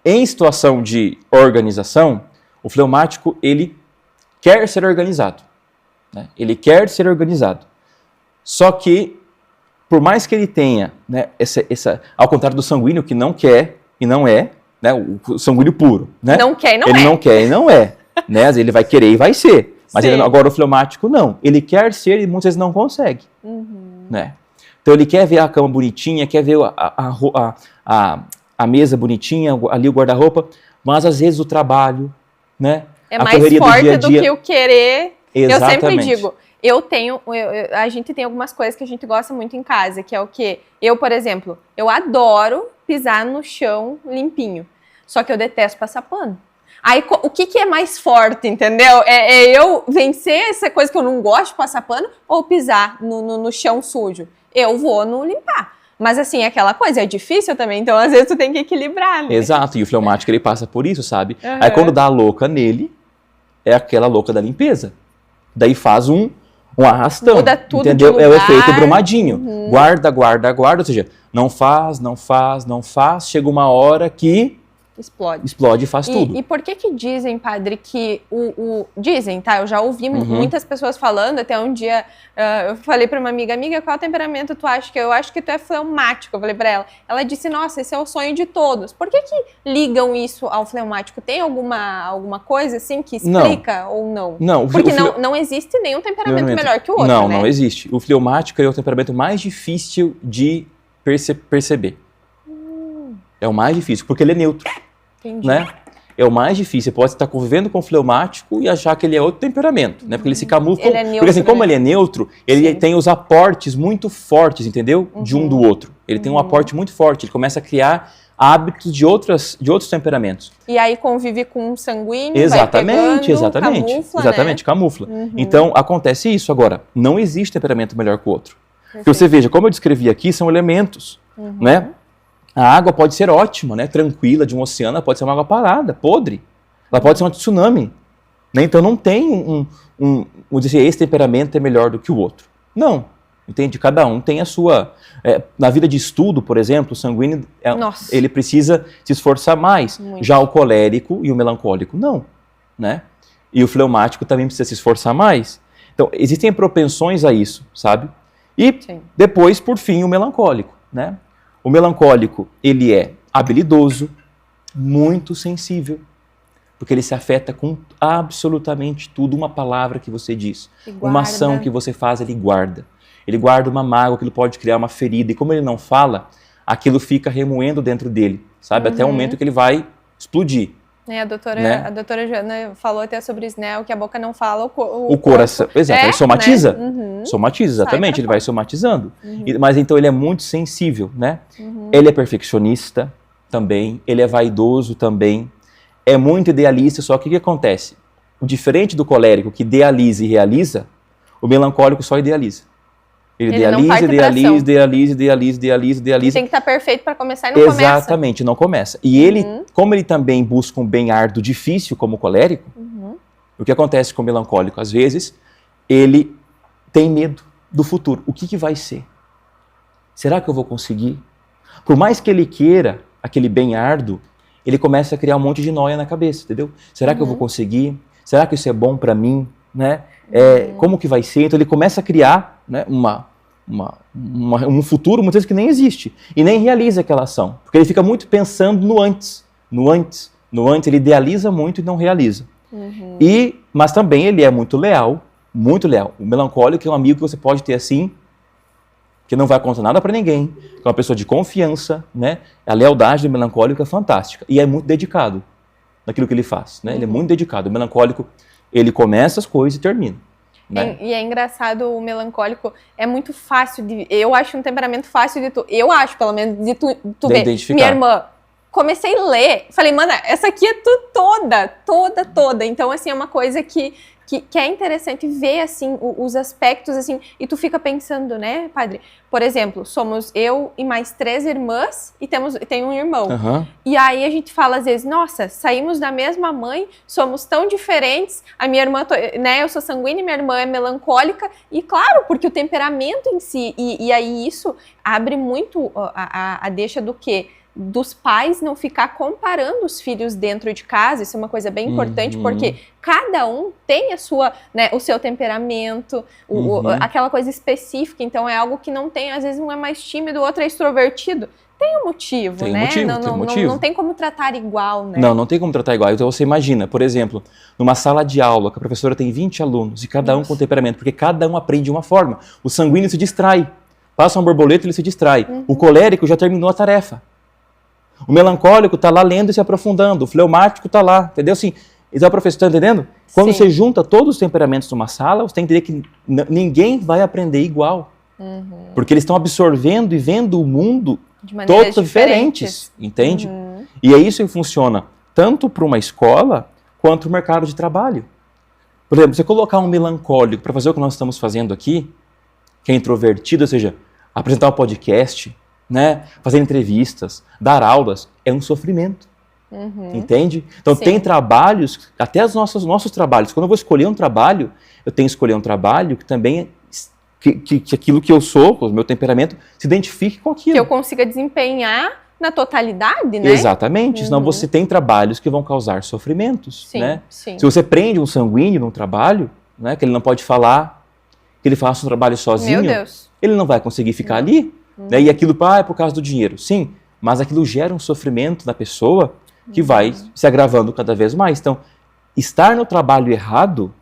Em situação de organização, o fleumático, ele quer ser organizado. Né? Ele quer ser organizado. Só que, por mais que ele tenha, né, ao contrário do sanguíneo, que não quer e não é, né, o sanguíneo puro. Né? Não quer e não é. Ele não quer e não é. Né? Ele vai querer e vai ser. Mas agora o fleumático não. Ele quer ser e muitas vezes não consegue. Né? Então ele quer ver a cama bonitinha, quer ver a mesa bonitinha, ali o guarda-roupa, mas às vezes o trabalho, né? É mais forte do que o querer. Exatamente. Eu sempre digo, a gente tem algumas coisas que a gente gosta muito em casa, que é o quê? Eu, por exemplo, eu adoro pisar no chão limpinho, só que eu detesto passar pano. Aí, o que é mais forte, entendeu? É eu vencer essa coisa que eu não gosto de passar pano ou pisar no chão sujo? Eu vou no limpar. Mas assim, é aquela coisa, é difícil também, então às vezes tu tem que equilibrar, né? Exato, e o fleumático ele passa por isso, sabe? Aí quando dá a louca nele, é aquela louca da limpeza. Daí faz um arrastão, muda tudo, entendeu? de É o lugar. efeito Brumadinho. Guarda, guarda, guarda, ou seja, não faz, chega uma hora que explode e faz tudo. E por que dizem, padre, que dizem, tá? Eu já ouvi muitas pessoas falando, até um dia eu falei pra uma amiga, qual temperamento tu acha que eu acho que tu é fleumático? Eu falei pra ela. Ela disse, nossa, esse é o sonho de todos. Por que ligam isso ao fleumático? Tem alguma coisa assim que explica ou não? Não. Porque não existe nenhum temperamento melhor que o outro, né? Não existe. O fleumático é o temperamento mais difícil de perceber. É o mais difícil, porque ele é neutro. Entendi. Né? É o mais difícil. Você pode estar convivendo com o fleumático e achar que ele é outro temperamento, né? Porque ele se camufla. Ele é neutro, porque assim, como né? ele é neutro, ele tem os aportes muito fortes, entendeu? De um do outro. Ele tem um aporte muito forte. Ele começa a criar hábitos de outros temperamentos. E aí convive com um sanguíneo, exatamente. camufla, né? Camufla. Então, acontece isso. Agora, não existe temperamento melhor que o outro. Porque você veja, como eu descrevi aqui, são elementos, né? A água pode ser ótima, né? Tranquila, de um oceano, ela pode ser uma água parada, podre. Ela pode ser um tsunami. Né? Então não tem esse temperamento é melhor do que o outro. Não. Entende? Cada um tem a sua... na vida de estudo, por exemplo, o sanguíneo, ele precisa se esforçar mais. Muito. Já o colérico e o melancólico, não. Né? E o fleumático também precisa se esforçar mais. Então, existem propensões a isso, sabe? E depois, por fim, o melancólico, né? O melancólico, ele é habilidoso, muito sensível, porque ele se afeta com absolutamente tudo. Uma palavra que você diz, uma ação que você faz, ele guarda. Ele guarda uma mágoa, que ele pode criar uma ferida. E como ele não fala, aquilo fica remoendo dentro dele, sabe? Até o momento que ele vai explodir. A doutora Joana falou até sobre Snell, que a boca não fala, o coração. Exato, ele somatiza. Né? Somatiza, exatamente, ele vai somatizando. Mas então ele é muito sensível, né? Ele é perfeccionista também, ele é vaidoso também, é muito idealista, só que o que acontece? O diferente do colérico, que idealiza e realiza, o melancólico só idealiza. Ele idealiza. Tem que estar perfeito para começar e não começa. Exatamente, não começa. E ele, como ele também busca um bem árduo difícil, como o colérico, o que acontece com o melancólico? Às vezes, ele tem medo do futuro. O que vai ser? Será que eu vou conseguir? Por mais que ele queira aquele bem árduo, ele começa a criar um monte de nóia na cabeça, entendeu? Será que eu vou conseguir? Será que isso é bom para mim? Né? Como que vai ser? Então ele começa a criar, né, um futuro muitas vezes que nem existe e nem realiza aquela ação, porque ele fica muito pensando no antes, ele idealiza muito e não realiza. Mas também ele é muito leal. O melancólico é um amigo que você pode ter assim, que não vai contar nada para ninguém, que é uma pessoa de confiança, né? A lealdade do melancólico é fantástica e é muito dedicado. naquilo que ele faz, né? Ele é muito dedicado. O melancólico, ele começa as coisas e termina. Né? E é engraçado, o melancólico é muito fácil eu acho um temperamento fácil eu acho, pelo menos, de tu ver. Identificar. Minha irmã, comecei a ler, falei, mana, essa aqui é toda. Então, assim, é uma coisa que é interessante ver, assim, os aspectos, assim, e tu fica pensando, né, padre? Por exemplo, somos eu e mais 3 irmãs e tem um irmão. Uhum. E aí a gente fala às vezes, nossa, saímos da mesma mãe, somos tão diferentes, a minha irmã, né, eu sou sanguínea, minha irmã é melancólica, e claro, porque o temperamento em si, e aí isso abre muito a deixa do quê? Dos pais não ficar comparando os filhos dentro de casa, isso é uma coisa bem importante, porque cada um tem a sua, né, o seu temperamento, aquela coisa específica, então é algo que não tem, às vezes um é mais tímido, o outro é extrovertido, tem um motivo, tem né? Motivo. Não tem como tratar igual, né? Não tem como tratar igual. Então você imagina, por exemplo, numa sala de aula que a professora tem 20 alunos e cada um com temperamento, porque cada um aprende de uma forma. O sanguíneo se distrai, passa uma borboleta e ele se distrai. O colérico já terminou a tarefa. O melancólico está lá lendo e se aprofundando. O fleumático está lá, entendeu? Assim, então, professor, está entendendo? Quando Sim. você junta todos os temperamentos numa sala, você tem que entender que ninguém vai aprender igual. Porque eles estão absorvendo e vendo o mundo de maneiras todos diferentes, entende? E é isso que funciona tanto para uma escola quanto para o mercado de trabalho. Por exemplo, você colocar um melancólico para fazer o que nós estamos fazendo aqui, que é introvertido, ou seja, apresentar um podcast, né, fazer entrevistas, dar aulas, é um sofrimento. Entende? Então tem trabalhos, até os nossos trabalhos, quando eu vou escolher um trabalho, eu tenho que escolher um trabalho que também que aquilo que eu sou, o meu temperamento, se identifique com aquilo. Que eu consiga desempenhar na totalidade, né? Exatamente, senão você tem trabalhos que vão causar sofrimentos, né? Sim. Se você prende um sanguíneo num trabalho, né, que ele não pode falar, que ele faça um trabalho sozinho, Meu Deus. Ele não vai conseguir ficar ali, né? E aquilo é por causa do dinheiro. Sim, mas aquilo gera um sofrimento na pessoa que vai se agravando cada vez mais. Então, estar no trabalho errado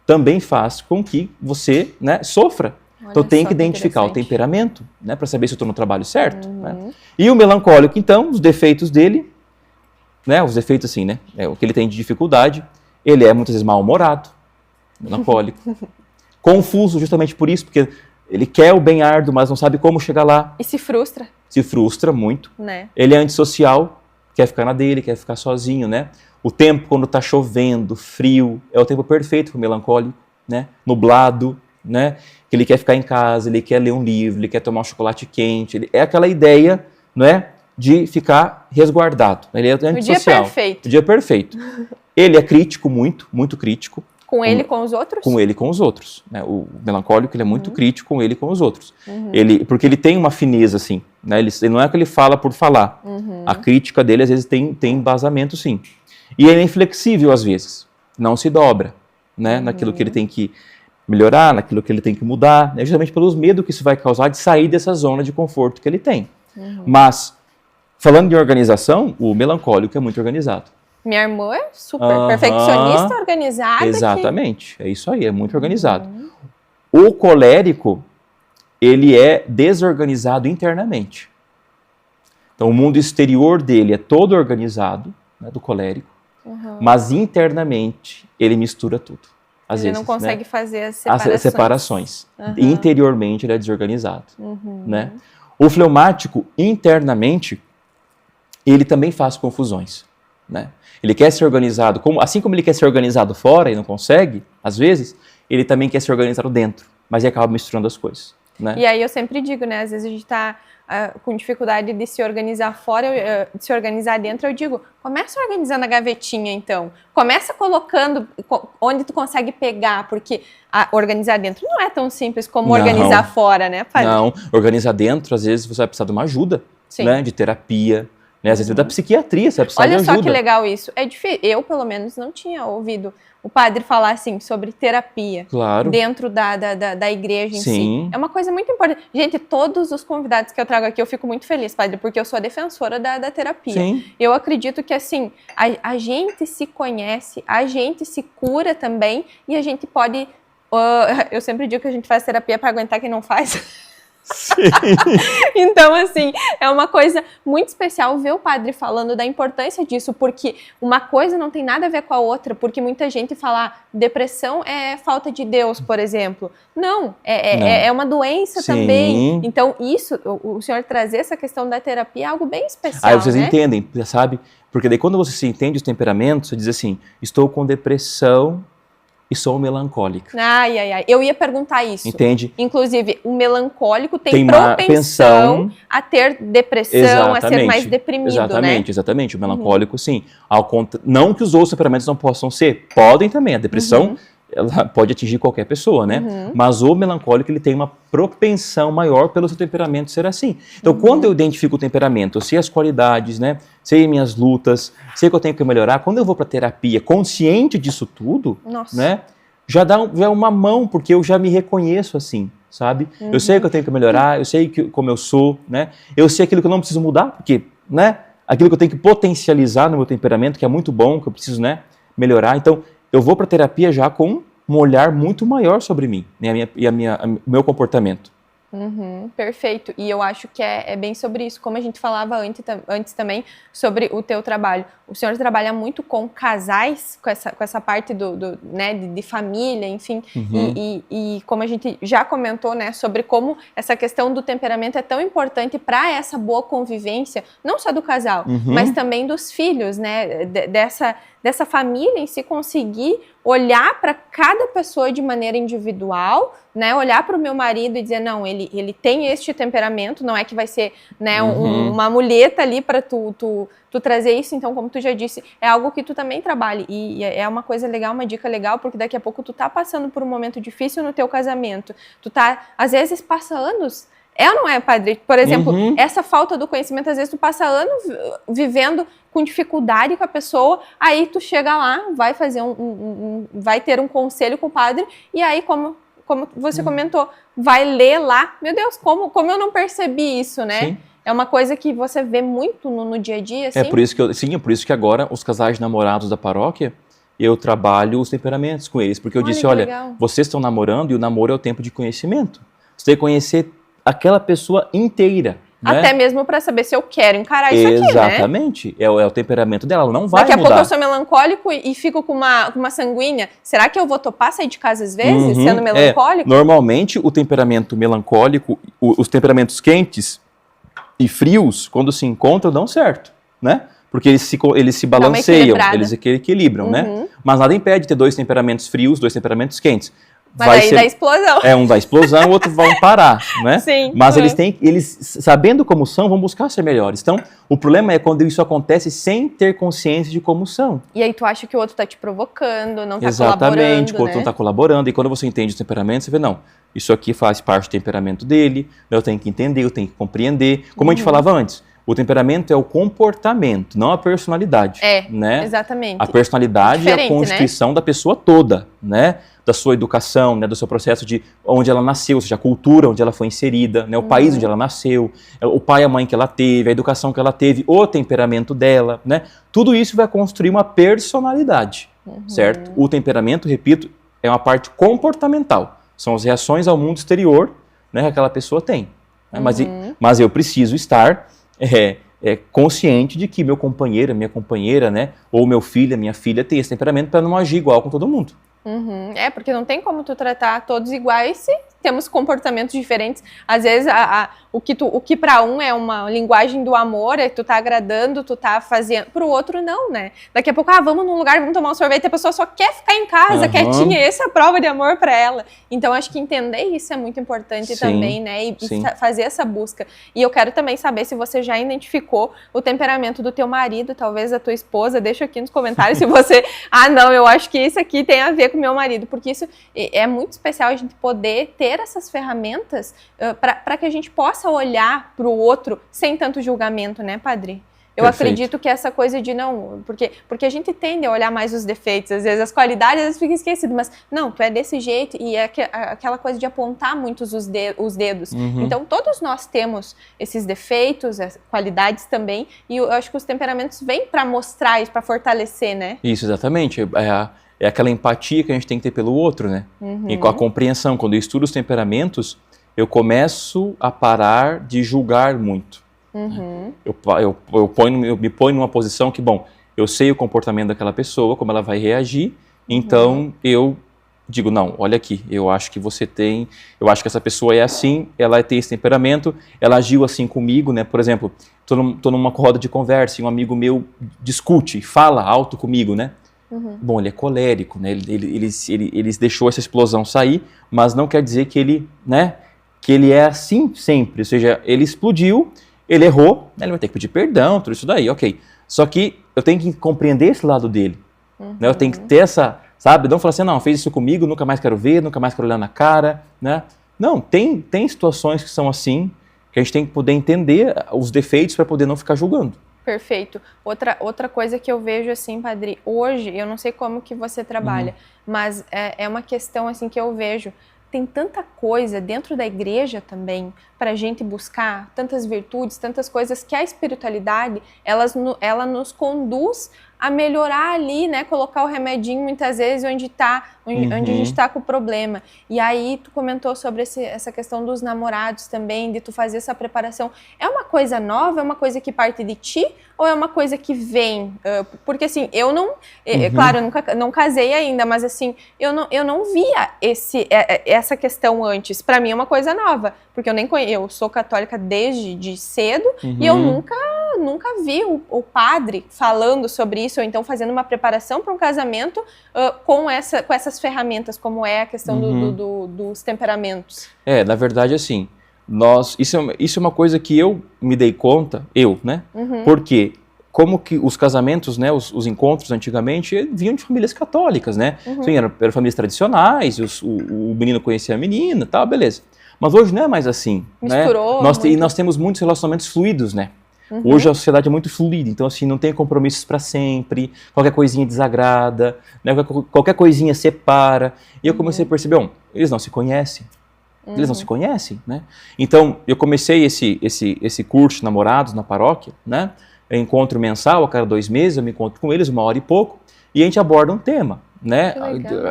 também faz com que você, né, sofra. Então tem que identificar o temperamento, né, para saber se eu estou no trabalho certo. Né? E o melancólico, então, os defeitos dele, né, os defeitos assim, né, é o que ele tem de dificuldade, ele é muitas vezes mal-humorado, melancólico, confuso justamente por isso, porque ele quer o bem árduo, mas não sabe como chegar lá. E se frustra. Se frustra muito. Né? Ele é antissocial, quer ficar na dele, quer ficar sozinho, né? O tempo quando está chovendo, frio, é o tempo perfeito para o melancólico, né? Nublado, né? Que ele quer ficar em casa, ele quer ler um livro, ele quer tomar um chocolate quente. É aquela ideia, não é, de ficar resguardado. Ele é antissocial. O dia perfeito. O dia perfeito. Ele é crítico, muito crítico. Com ele e com os outros? Com ele e com os outros. Né? O melancólico, ele é muito crítico com ele e com os outros. Porque ele tem uma fineza, assim. Né? Ele não é que ele fala por falar. A crítica dele, às vezes, tem embasamento, sim. E ele é inflexível, às vezes. Não se dobra, né? Naquilo que ele tem que melhorar, naquilo que ele tem que mudar, né? Justamente pelos medos que isso vai causar de sair dessa zona de conforto que ele tem. Mas, falando de organização, o melancólico é muito organizado. Minha irmã é super perfeccionista, organizada. Exatamente, é isso aí, é muito organizado. O colérico, ele é desorganizado internamente. Então, o mundo exterior dele é todo organizado, né, do colérico, mas internamente ele mistura tudo. Às vezes, não consegue, né, fazer as separações. Interiormente ele é desorganizado. Né? O fleumático, internamente, ele também faz confusões. Né? Ele quer ser organizado, assim como ele quer ser organizado fora e não consegue, às vezes, ele também quer ser organizado dentro, mas ele acaba misturando as coisas. Né? E aí eu sempre digo, né, às vezes a gente está com dificuldade de se organizar fora, de se organizar dentro, eu digo, começa organizando a gavetinha então, começa colocando onde tu consegue pegar, porque organizar dentro não é tão simples como organizar fora, né, padre? Não, organizar dentro, às vezes você vai precisar de uma ajuda, né, de terapia, né, às vezes da psiquiatria, você vai precisar de ajuda. Olha só que legal isso, é difícil, eu pelo menos não tinha ouvido o padre falar assim sobre terapia dentro da igreja em si. É uma coisa muito importante. Gente, todos os convidados que eu trago aqui, eu fico muito feliz, padre, porque eu sou a defensora da terapia. Eu acredito que, assim, a gente se conhece, a gente se cura também e a gente pode... eu sempre digo que a gente faz terapia para aguentar quem não faz. Sim. Então, assim, é uma coisa muito especial ver o padre falando da importância disso, porque uma coisa não tem nada a ver com a outra, porque muita gente fala, depressão é falta de Deus, por exemplo. Não, é uma doença também. Então, isso, o senhor trazer essa questão da terapia é algo bem especial, Aí vocês né? entendem, sabe? Porque daí quando você se entende os temperamentos, você diz assim, estou com depressão e sou melancólica. Ai. Eu ia perguntar isso. Entende? Inclusive, o melancólico tem propensão a ter depressão, a ser mais deprimido, né? Exatamente. O melancólico, sim. Não que os outros temperamentos não possam ser. Podem também. A depressão, ela pode atingir qualquer pessoa, né? Mas o melancólico, ele tem uma propensão maior pelo seu temperamento ser assim. Então, quando eu identifico o temperamento, eu sei as qualidades, né? Sei minhas lutas, sei que eu tenho que melhorar. Quando eu vou para terapia consciente disso tudo, né? Já é uma mão, porque eu já me reconheço assim, sabe? Eu sei que eu tenho que melhorar, eu sei como eu sou, né? Eu sei aquilo que eu não preciso mudar, porque, né? Aquilo que eu tenho que potencializar no meu temperamento, que é muito bom, que eu preciso, né? Melhorar. Então, eu vou para terapia já com um olhar muito maior sobre mim, né? O meu comportamento. Perfeito. E eu acho que é bem sobre isso, como a gente falava antes também, sobre o teu trabalho. O senhor trabalha muito com casais, com essa parte né, de família, enfim, e como a gente já comentou, né, sobre como essa questão do temperamento é tão importante para essa boa convivência, não só do casal, mas também dos filhos, né, dessa família em si, conseguir olhar para cada pessoa de maneira individual, né, olhar para o meu marido e dizer, não, ele tem este temperamento, não é que vai ser, né, uma muleta ali para tu trazer isso. Então, como tu já disse, é algo que tu também trabalha, e é uma coisa legal, uma dica legal, porque daqui a pouco tu tá passando por um momento difícil no teu casamento, às vezes passa anos. É ou não é, padre? Por exemplo, essa falta do conhecimento, às vezes tu passa anos vivendo com dificuldade com a pessoa, aí tu chega lá, vai fazer vai ter um conselho com o padre, e aí, como você comentou, vai ler lá, meu Deus, como eu não percebi isso, né? Sim. É uma coisa que você vê muito no dia a dia, assim? É por isso que agora os casais namorados da paróquia, eu trabalho os temperamentos com eles, porque eu disse, olha, legal. Vocês estão namorando e o namoro é o tempo de conhecimento. Você tem que conhecer aquela pessoa inteira. Né? Até mesmo para saber se eu quero encarar isso aqui, né? Exatamente. É o temperamento dela, ela não vai mudar. Daqui a pouco eu sou melancólico e fico com uma sanguínea. Será que eu vou topar sair de casa às vezes, sendo melancólico? Normalmente, o temperamento melancólico, os temperamentos quentes e frios, quando se encontram, dão certo, né? Porque eles se balanceiam, eles equilibram, né? Mas nada impede de ter dois temperamentos frios, dois temperamentos quentes. Mas aí dá explosão. Um dá explosão, o outro vai parar, né? Sim. Mas eles, sabendo como são, vão buscar ser melhores. Então, o problema é quando isso acontece sem ter consciência de como são. E aí tu acha que o outro tá te provocando, não tá colaborando, Exatamente, o outro não tá colaborando. E quando você entende os temperamentos, você vê, não, isso aqui faz parte do temperamento dele, eu tenho que entender, eu tenho que compreender. Como a gente falava antes, o temperamento é o comportamento, não a personalidade. Né? Exatamente. A personalidade é a constituição, né, da pessoa toda, né? Da sua educação, né? Do seu processo de onde ela nasceu, ou seja, a cultura onde ela foi inserida, né? O país onde ela nasceu, o pai e a mãe que ela teve, a educação que ela teve, o temperamento dela, né? Tudo isso vai construir uma personalidade, certo? O temperamento, repito, é uma parte comportamental. São as reações ao mundo exterior, né, que aquela pessoa tem. Né? Mas eu preciso estar consciente de que meu companheiro, minha companheira, né, ou meu filho, minha filha tem esse temperamento para não agir igual com todo mundo. Porque não tem como tu tratar todos iguais se temos comportamentos diferentes. Às vezes, o que para um é uma linguagem do amor, é que tu tá agradando, tu tá fazendo, pro outro não, né? Daqui a pouco, vamos num lugar, vamos tomar um sorvete, a pessoa só quer ficar em casa, quietinha, essa é a prova de amor para ela. Então, acho que entender isso é muito importante também, né? E fazer essa busca. E eu quero também saber se você já identificou o temperamento do teu marido, talvez da tua esposa, deixa aqui nos comentários se você, não, eu acho que isso aqui tem a ver com o meu marido, porque isso é muito especial, a gente poder ter essas ferramentas para que a gente possa olhar para o outro sem tanto julgamento, né, padre? Eu acredito que essa coisa de não... Porque a gente tende a olhar mais os defeitos, às vezes as qualidades, às vezes fica esquecido, mas não, tu é desse jeito, e é aquela coisa de apontar muitos os dedos. Então, todos nós temos esses defeitos, as qualidades também, e eu acho que os temperamentos vêm para mostrar isso, para fortalecer, né? Isso, exatamente. É aquela empatia que a gente tem que ter pelo outro, né? E com a compreensão, quando eu estudo os temperamentos, eu começo a parar de julgar muito. Eu me ponho numa posição que, bom, eu sei o comportamento daquela pessoa, como ela vai reagir, então eu digo, não, olha aqui, eu acho que essa pessoa é assim, ela tem esse temperamento, ela agiu assim comigo, né? Por exemplo, tô numa roda de conversa e um amigo meu discute, fala alto comigo, né? Bom, ele é colérico, né? Ele deixou essa explosão sair, mas não quer dizer que ele é assim sempre, ou seja, ele explodiu, ele errou, ele vai ter que pedir perdão, tudo isso daí, ok. Só que eu tenho que compreender esse lado dele, né? Eu tenho que ter essa, sabe, não falar assim, não, fez isso comigo, nunca mais quero ver, nunca mais quero olhar na cara, né? Não, tem situações que são assim, que a gente tem que poder entender os defeitos para poder não ficar julgando. Perfeito. Outra coisa que eu vejo assim, Padre, hoje, eu não sei como que você trabalha, mas é uma questão assim que eu vejo, tem tanta coisa dentro da igreja também para a gente buscar, tantas virtudes, tantas coisas que a espiritualidade, ela nos conduz a melhorar ali, né? Colocar o remedinho muitas vezes onde a gente está com o problema. E aí tu comentou sobre essa questão dos namorados também, de tu fazer essa preparação. É uma coisa nova? É uma coisa que parte de ti? Ou é uma coisa que vem? Porque assim, eu não... Claro, eu não casei ainda, mas assim, eu não via essa questão antes. Para mim é uma coisa nova, porque eu sou católica desde cedo e eu nunca vi o padre falando sobre isso, ou então fazendo uma preparação para um casamento com essas ferramentas, como é a questão dos temperamentos. Na verdade, assim, isso é uma coisa que eu me dei conta, né? Porque como que os casamentos, né, os encontros antigamente vinham de famílias católicas, né? Sim, eram famílias tradicionais, o menino conhecia a menina, tal, beleza. Mas hoje não é mais assim, misturou, né? E nós temos muitos relacionamentos fluidos, né? Hoje a sociedade é muito fluida, então assim, não tem compromissos para sempre, qualquer coisinha desagrada, né? Qualquer coisinha separa. E eu comecei a perceber, eles não se conhecem. Eles não se conhecem, né? Então, eu comecei esse curso de namorados na paróquia, né? Eu encontro mensal, a cada 2 meses, eu me encontro com eles, 1h e pouco, e a gente aborda um tema, né?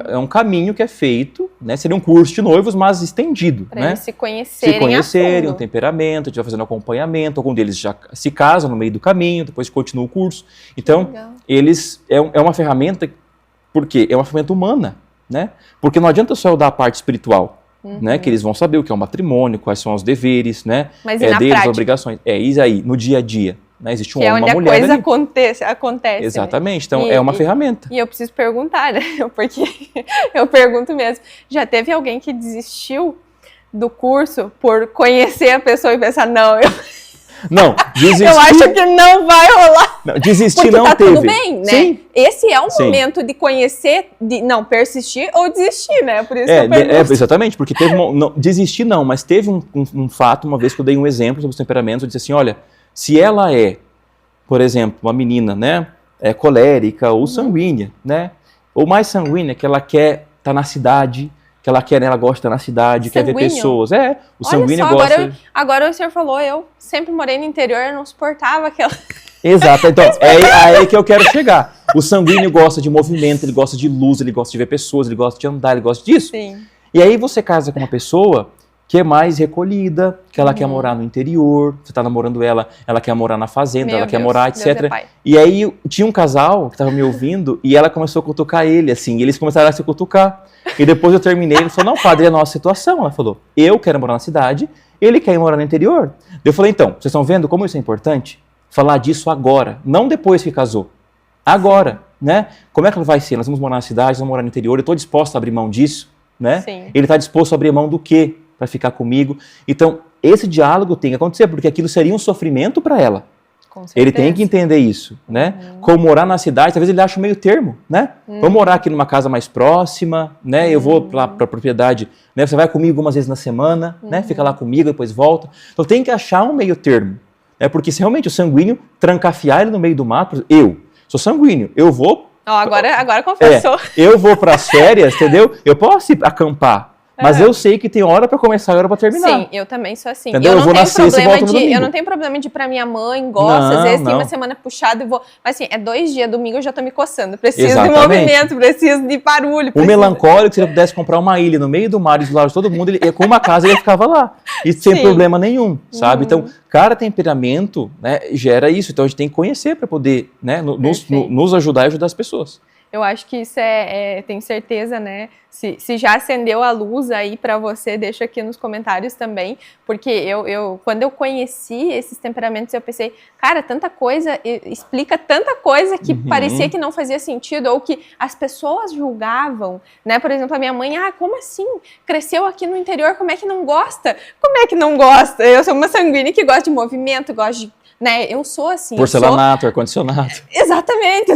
É um caminho que é feito, né? Seria um curso de noivos, mas estendido, pra né? Eles se conhecerem um temperamento, a gente vai fazendo acompanhamento, algum deles já se casam no meio do caminho, depois continua o curso. Então, é uma ferramenta, porque é uma ferramenta humana, né? Porque não adianta só eu dar a parte espiritual, né? Que eles vão saber o que é o matrimônio, quais são os deveres, né? Mas e na deles, prática? Obrigações. Isso aí, no dia a dia. Né? Existe um homem e uma mulher. Que é onde a coisa acontece. Exatamente, né? Então é uma ferramenta. E eu preciso perguntar, né? Porque eu pergunto mesmo. Já teve alguém que desistiu do curso por conhecer a pessoa e pensar, não, Não, desistir... eu acho que não vai rolar. Não, desistir porque não tá teve. Tudo bem, né? Sim. Esse é o momento de conhecer, de não persistir ou desistir, né? Por isso que eu pergunto. Exatamente, porque teve desistir não, mas teve um fato, uma vez que eu dei um exemplo sobre os temperamentos, eu disse assim, olha, se ela é, por exemplo, uma menina, né, colérica ou sanguínea, né, ou mais sanguínea, que ela quer estar na cidade, que ela gosta de estar na cidade, quer ver pessoas. O sanguíneo gosta... Agora o senhor falou, eu sempre morei no interior, eu não suportava aquela... Exato, então, é aí que eu quero chegar. O sanguíneo gosta de movimento, ele gosta de luz, ele gosta de ver pessoas, ele gosta de andar, ele gosta disso. Sim. E aí você casa com uma pessoa que é mais recolhida, que ela quer morar no interior, você está namorando ela quer morar na fazenda, ela quer morar, etc. E aí tinha um casal que estava me ouvindo e ela começou a cutucar ele, assim, e eles começaram a se cutucar. E depois eu terminei, ele falou, não, padre, é a nossa situação. Ela falou, eu quero morar na cidade, ele quer ir morar no interior. Eu falei, então, vocês estão vendo como isso é importante? Falar disso agora, não depois que casou. Agora, né? Como é que vai ser? Nós vamos morar na cidade, vamos morar no interior, eu estou disposto a abrir mão disso, né? Sim. Ele está disposto a abrir mão do quê? Para ficar comigo. Então, esse diálogo tem que acontecer, porque aquilo seria um sofrimento para ela. Com certeza. Ele tem que entender isso, né? Como morar na cidade, talvez ele ache meio termo, né? Vamos morar aqui numa casa mais próxima, né? Eu vou lá para a propriedade, né? Você vai comigo algumas vezes na semana, né? Fica lá comigo, depois volta. Então tem que achar um meio termo, né? Porque se realmente o sanguíneo trancafiar ele no meio do mato, eu sou sanguíneo, eu vou... Agora confessou. Eu vou para as férias, entendeu? Eu posso ir acampar. Mas eu sei que tem hora pra começar e hora pra terminar. Sim, eu também sou assim. Entendeu? Eu vou não nascer e tenho volto no problema domingo. eu não tenho problema de ir pra minha mãe, gosta, às vezes tem uma semana puxada e vou. Mas assim, é 2 dias, domingo eu já tô me coçando. Preciso de movimento, preciso de barulho. O melancólico, se ele pudesse comprar uma ilha no meio do mar e isolar de todo mundo, ele, com uma casa ele ficava lá. E sem problema nenhum, sabe? Então, cada temperamento, né, gera isso. Então a gente tem que conhecer para poder, né, nos ajudar e ajudar as pessoas. Eu acho que isso tenho certeza, né? Se já acendeu a luz aí para você, deixa aqui nos comentários também, porque quando eu conheci esses temperamentos, eu pensei, cara, tanta coisa, explica tanta coisa que parecia que não fazia sentido, ou que as pessoas julgavam, né? Por exemplo, a minha mãe, como assim? Cresceu aqui no interior, como é que não gosta? Como é que não gosta? Eu sou uma sanguínea que gosta de movimento, gosta de, né? Eu sou assim. Porcelanato, ar-condicionado. Exatamente,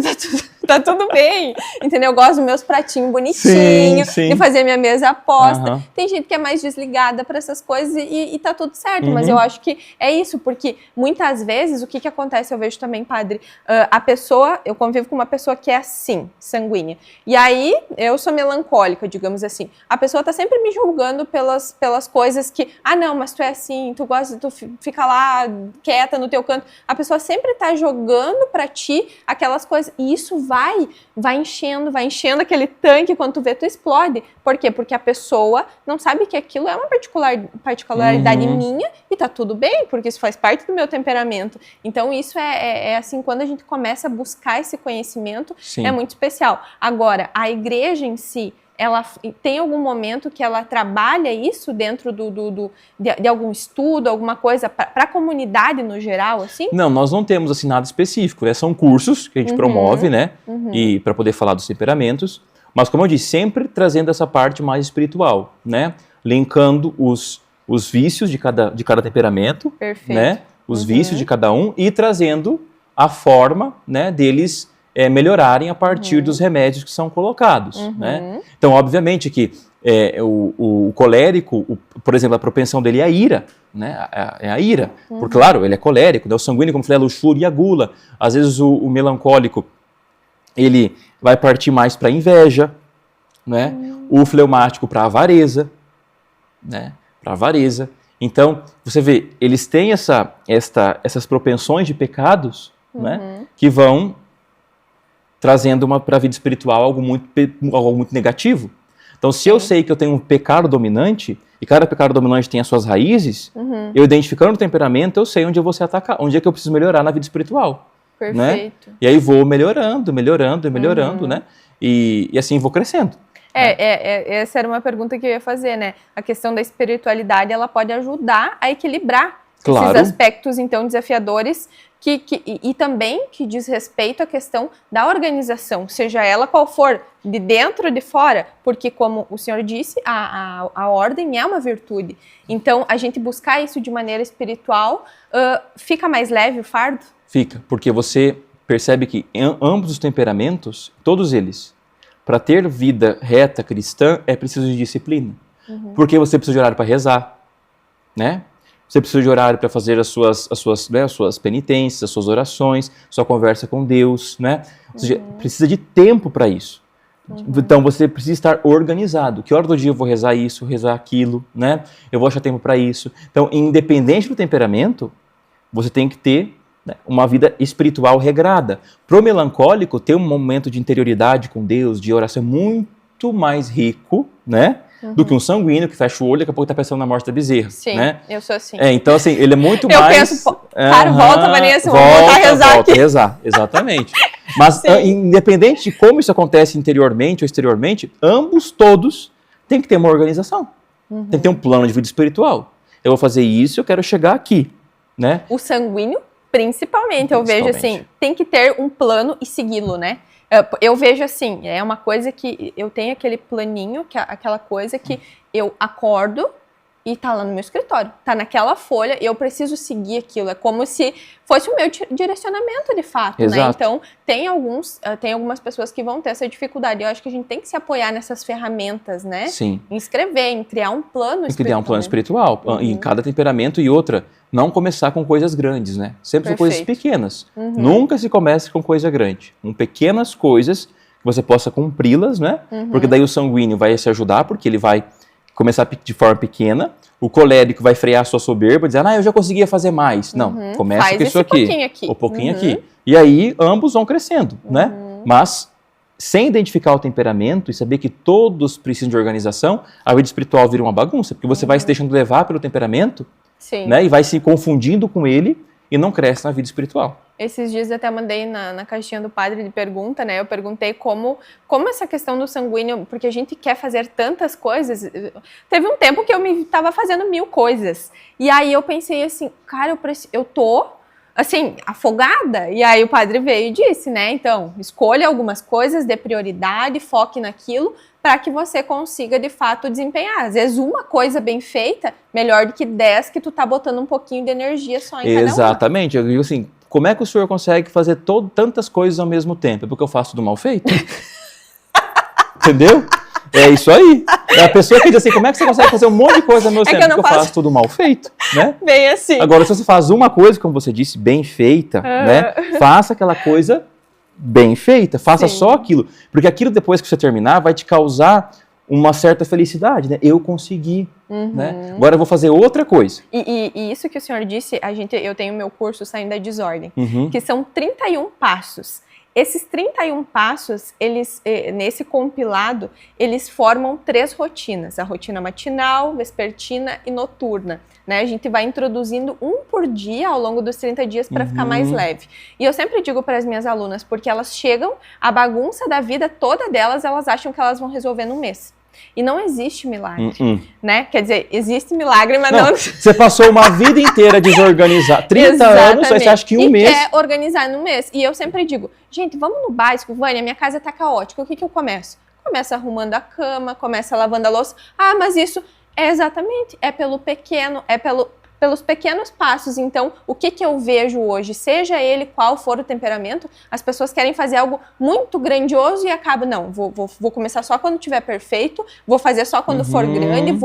tá tudo bem, entendeu? Eu gosto dos meus pratinhos bonitinhos, de fazer minha mesa posta. Tem gente que é mais desligada para essas coisas e tá tudo certo, mas eu acho que é isso, porque muitas vezes o que acontece, eu vejo também, padre, eu convivo com uma pessoa que é assim, sanguínea, e aí eu sou melancólica, digamos assim, a pessoa tá sempre me julgando pelas coisas que, não, mas tu é assim, tu fica lá quieta no teu canto, a pessoa sempre tá jogando para ti aquelas coisas, e isso vai enchendo aquele tanque, quando tu vê, tu explode. Por quê? Porque a pessoa não sabe que aquilo é uma particularidade minha e tá tudo bem, porque isso faz parte do meu temperamento. Então isso é assim, quando a gente começa a buscar esse conhecimento, é muito especial. Agora, a igreja em si, ela tem algum momento que ela trabalha isso dentro de algum estudo, alguma coisa para a comunidade no geral, assim? Não, nós não temos assim nada específico, né? São cursos que a gente promove, né? E para poder falar dos temperamentos, mas como eu disse, sempre trazendo essa parte mais espiritual, né? Linkando os vícios de cada temperamento, né? Os vícios de cada um e trazendo a forma, né, deles melhorarem a partir dos remédios que são colocados, né? Então, obviamente que o colérico, por exemplo, a propensão dele é a ira, né? É a ira, porque, claro, ele é colérico, né? O sanguíneo, como eu falei, a luxúria e a gula. Às vezes o melancólico, ele vai partir mais para a inveja, né? O fleumático para a avareza, né? Para a avareza. Então, você vê, eles têm essas propensões de pecados, né? Que vão trazendo para a vida espiritual algo muito negativo. Então, se eu sei que eu tenho um pecado dominante, e cada pecado dominante tem as suas raízes, eu identificando o temperamento, eu sei onde eu vou se atacar, onde é que eu preciso melhorar na vida espiritual. Perfeito. Né? E aí vou melhorando, né? E assim vou crescendo. Essa era uma pergunta que eu ia fazer, né? A questão da espiritualidade, ela pode ajudar a equilibrar esses aspectos, então, desafiadores, e também que diz respeito à questão da organização, seja ela qual for, de dentro ou de fora, porque, como o senhor disse, a ordem é uma virtude. Então, a gente buscar isso de maneira espiritual, fica mais leve o fardo? Fica, porque você percebe que ambos os temperamentos, todos eles, para ter vida reta cristã, é preciso de disciplina. Porque você precisa de horário para rezar, né? Você precisa de horário para fazer as suas penitências, as suas orações, sua conversa com Deus, né? Ou seja, precisa de tempo para isso. Então, você precisa estar organizado. Que hora do dia eu vou rezar isso, rezar aquilo, né? Eu vou achar tempo para isso. Então, independente do temperamento, você tem que ter, né, uma vida espiritual regrada. Para o melancólico, ter um momento de interioridade com Deus, de oração muito mais rico, né? Do que um sanguíneo que fecha o olho e daqui a pouco está pensando na morte da bezerra. Sim, né? Eu sou assim. Então, assim, ele é muito eu mais... penso, volta, Vanessa, vamos voltar a rezar volta aqui. A rezar, exatamente. Mas, independente de como isso acontece interiormente ou exteriormente, todos, têm que ter uma organização. Tem que ter um plano de vida espiritual. Eu vou fazer isso, eu quero chegar aqui, né? O sanguíneo, principalmente, eu vejo assim, tem que ter um plano e segui-lo, né? Eu vejo assim, é uma coisa que eu tenho aquele planinho, aquela coisa que eu acordo e tá lá no meu escritório, tá naquela folha e eu preciso seguir aquilo. É como se fosse o meu direcionamento de fato, Exato. Né? Então, tem algumas pessoas que vão ter essa dificuldade. Eu acho que a gente tem que se apoiar nessas ferramentas, né? Sim. Em escrever, em criar um plano espiritual. Em criar um plano espiritual, em cada temperamento e outra. Não começar com coisas grandes, né? Sempre com coisas pequenas. Nunca se comece com coisa grande. Com pequenas coisas que você possa cumpri-las, né? Porque daí o sanguíneo vai se ajudar, porque ele vai começar de forma pequena, o colérico vai frear a sua soberba, dizer, eu já conseguia fazer mais. Não, começa com isso aqui, um pouquinho aqui. E aí, ambos vão crescendo, né? Mas, sem identificar o temperamento e saber que todos precisam de organização, a vida espiritual vira uma bagunça, porque você vai se deixando levar pelo temperamento, né? E vai se confundindo com ele e não cresce na vida espiritual. Esses dias eu até mandei na caixinha do padre de pergunta, né? Eu perguntei como essa questão do sanguíneo, porque a gente quer fazer tantas coisas. Teve um tempo que eu estava fazendo 1000 coisas. E aí eu pensei assim, cara, eu tô, assim, afogada. E aí o padre veio e disse, né? Então, escolha algumas coisas, dê prioridade, foque naquilo, para que você consiga, de fato, desempenhar. Às vezes, uma coisa bem feita, melhor do que 10 que tu tá botando um pouquinho de energia só em cada uma. Exatamente. Eu digo assim, como é que o senhor consegue fazer tantas coisas ao mesmo tempo? É porque eu faço tudo mal feito? Entendeu? É isso aí. É a pessoa que diz assim, como é que você consegue fazer um monte de coisa ao mesmo tempo? Porque eu faço tudo mal feito, né? Bem assim. Agora, se você faz uma coisa, como você disse, bem feita, né? Faça aquela coisa bem feita, faça só aquilo. Porque aquilo, depois que você terminar, vai te causar uma certa felicidade, né? Eu consegui, né? Agora eu vou fazer outra coisa. E isso que o senhor disse, eu tenho meu curso Saindo da Desordem, que são 31 passos. Esses 31 passos, nesse compilado, eles formam 3 rotinas. A rotina matinal, vespertina e noturna. Né? A gente vai introduzindo um por dia ao longo dos 30 dias para ficar mais leve. E eu sempre digo para as minhas alunas, porque elas chegam, a bagunça da vida toda delas, elas acham que elas vão resolver no mês. E não existe milagre, né? Quer dizer, existe milagre, mas não... Você passou uma vida inteira desorganizada, 30 anos, aí você acha que um mês... E quer organizar no mês. E eu sempre digo, gente, vamos no básico, Vânia, minha casa tá caótica, o que eu começo? Começa arrumando a cama, começa lavando a louça. Ah, mas isso é exatamente, é pelo pequeno, pelos pequenos passos. Então, o que eu vejo hoje, seja ele qual for o temperamento, as pessoas querem fazer algo muito grandioso e acabam, não, vou começar só quando tiver perfeito, vou fazer só quando for grande,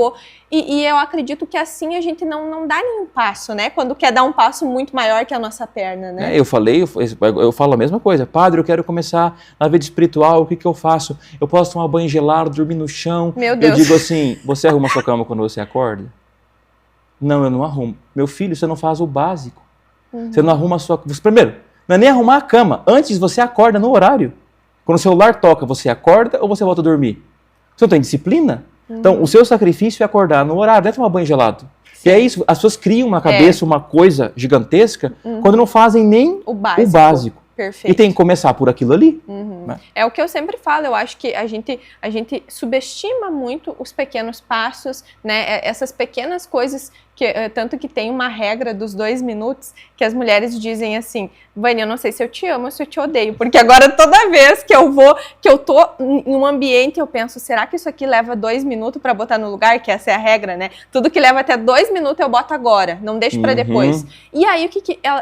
e eu acredito que assim a gente não dá nenhum passo, né? Quando quer dar um passo muito maior que a nossa perna, né? Eu falo a mesma coisa. Padre, eu quero começar na vida espiritual, o que eu faço? Eu posso tomar banho gelado, dormir no chão? Meu Deus. Eu digo assim, você arruma sua cama quando você acorda? Não, eu não arrumo. Meu filho, você não faz o básico. Você não arruma a sua... Primeiro, não é nem arrumar a cama. Antes, você acorda no horário. Quando o celular toca, você acorda ou você volta a dormir? Você não tem disciplina? Então, o seu sacrifício é acordar no horário, não é tomar banho gelado. Sim. E é isso, as pessoas criam na cabeça uma coisa gigantesca quando não fazem nem o básico. Perfeito. E tem que começar por aquilo ali. Né? É o que eu sempre falo, eu acho que a gente subestima muito os pequenos passos, né? Essas pequenas coisas, tanto que tem uma regra dos 2 minutos, que as mulheres dizem assim, Vânia, eu não sei se eu te amo ou se eu te odeio, porque agora toda vez que eu tô em um ambiente, eu penso, será que isso aqui leva 2 minutos para botar no lugar? Que essa é a regra, né? Tudo que leva até 2 minutos eu boto agora, não deixo para depois. E aí,